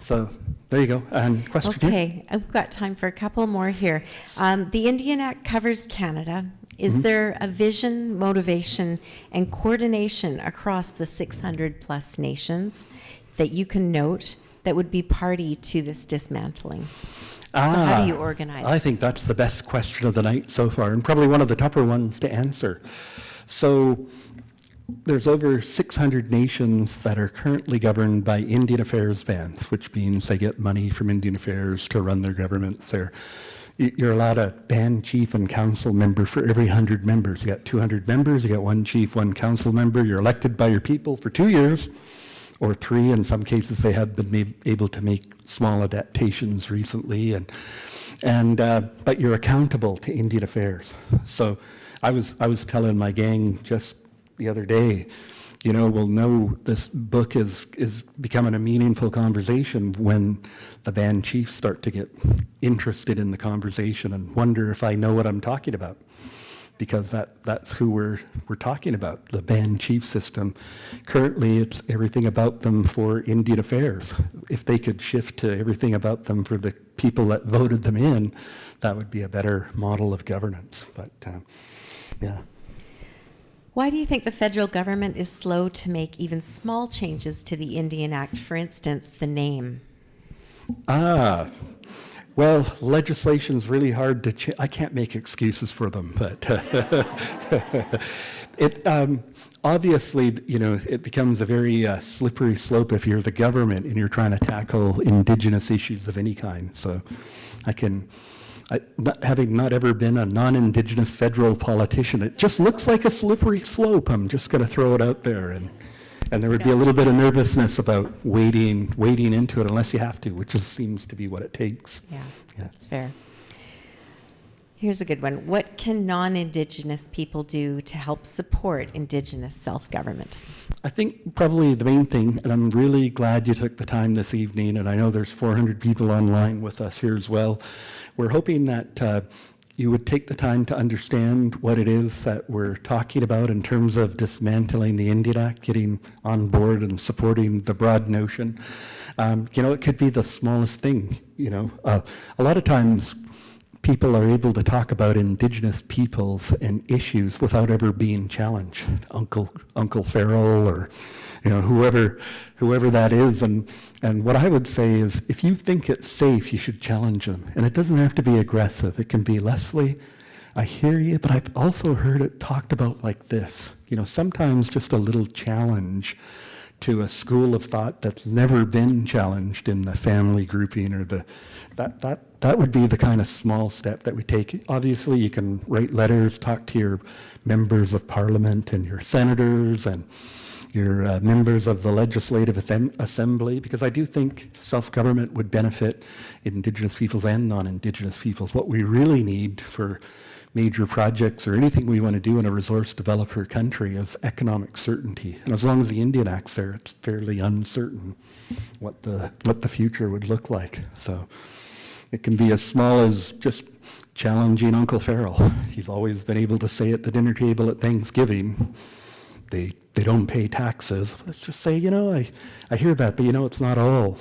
So there you go. And question here? Okay, I've got time for a couple more here. The Indian Act covers Canada. Is there a vision, motivation, and coordination across the 600 plus nations that you can note that would be party to this dismantling? So how do you organize? I think that's the best question of the night so far, and probably one of the tougher ones to answer. So there's over 600 nations that are currently governed by Indian Affairs bands, which means they get money from Indian Affairs to run their governments. You're allowed a band chief and council member for every 100 members. You got 200 members, you got one chief, one council member. You're elected by your people for 2 years, or 3. In some cases, they have been able to make small adaptations recently, but you're accountable to Indian Affairs. So I was telling my gang just the other day, we'll know this book is becoming a meaningful conversation when the band chiefs start to get interested in the conversation and wonder if I know what I'm talking about, because that's who we're talking about, the band chief system. Currently, it's everything about them for Indian Affairs. If they could shift to everything about them for the people that voted them in, that would be a better model of governance. But yeah. Why do you think the federal government is slow to make even small changes to the Indian Act, for instance, the name? Well, legislation's really hard to I can't make excuses for them, but it obviously, it becomes a very slippery slope if you're the government and you're trying to tackle Indigenous issues of any kind. So having not ever been a non-Indigenous federal politician, it just looks like a slippery slope. I'm just going to throw it out there, and there would be a little bit of nervousness about wading into it unless you have to, which just seems to be what it takes. Yeah, that's fair. Here's a good one. What can non-Indigenous people do to help support Indigenous self-government? I think probably the main thing, and I'm really glad you took the time this evening, and I know there's 400 people online with us here as well. We're hoping that you would take the time to understand what it is that we're talking about in terms of dismantling the Indian Act, getting on board and supporting the broad notion. It could be the smallest thing. A lot of times people are able to talk about Indigenous peoples and issues without ever being challenged. Uncle Farrell or whoever that is. And what I would say is, if you think it's safe, you should challenge them. And it doesn't have to be aggressive. It can be, Leslie, I hear you, but I've also heard it talked about like this. Sometimes just a little challenge to a school of thought that's never been challenged in the family grouping or that would be the kind of small step that we take. Obviously, you can write letters, talk to your members of parliament and your senators and your members of the Legislative Assembly, because I do think self-government would benefit Indigenous peoples and non-Indigenous peoples. What we really need for major projects or anything we want to do in a resource developer country is economic certainty. And as long as the Indian Act's there, it's fairly uncertain what the future would look like. So it can be as small as just challenging Uncle Farrell. He's always been able to say at the dinner table at Thanksgiving, they don't pay taxes. Let's just say, I hear that, but it's not all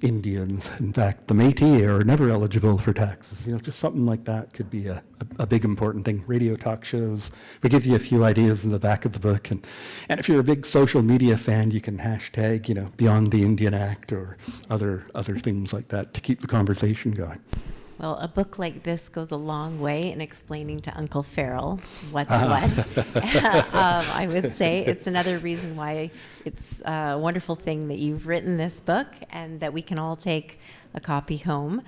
Indians. In fact, the Métis are never eligible for taxes. Just something like that could be a big important thing. Radio talk shows. We give you a few ideas in the back of the book. And if you're a big social media fan, you can hashtag, Beyond the Indian Act or other things like that to keep the conversation going. Well, a book like this goes a long way in explaining to Uncle Farrell what's what. I would say it's another reason why it's a wonderful thing that you've written this book and that we can all take a copy home.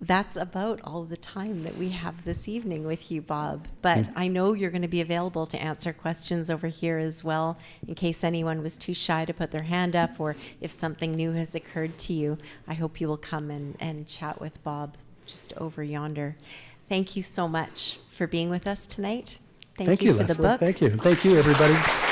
that's about all the time that we have this evening with you, Bob. But I know you're going to be available to answer questions over here as well, in case anyone was too shy to put their hand up, or if something new has occurred to you. I hope you will come and chat with Bob just over yonder. Thank you so much for being with us tonight. Thank you for the Leslie. book. Thank you. Thank you, everybody.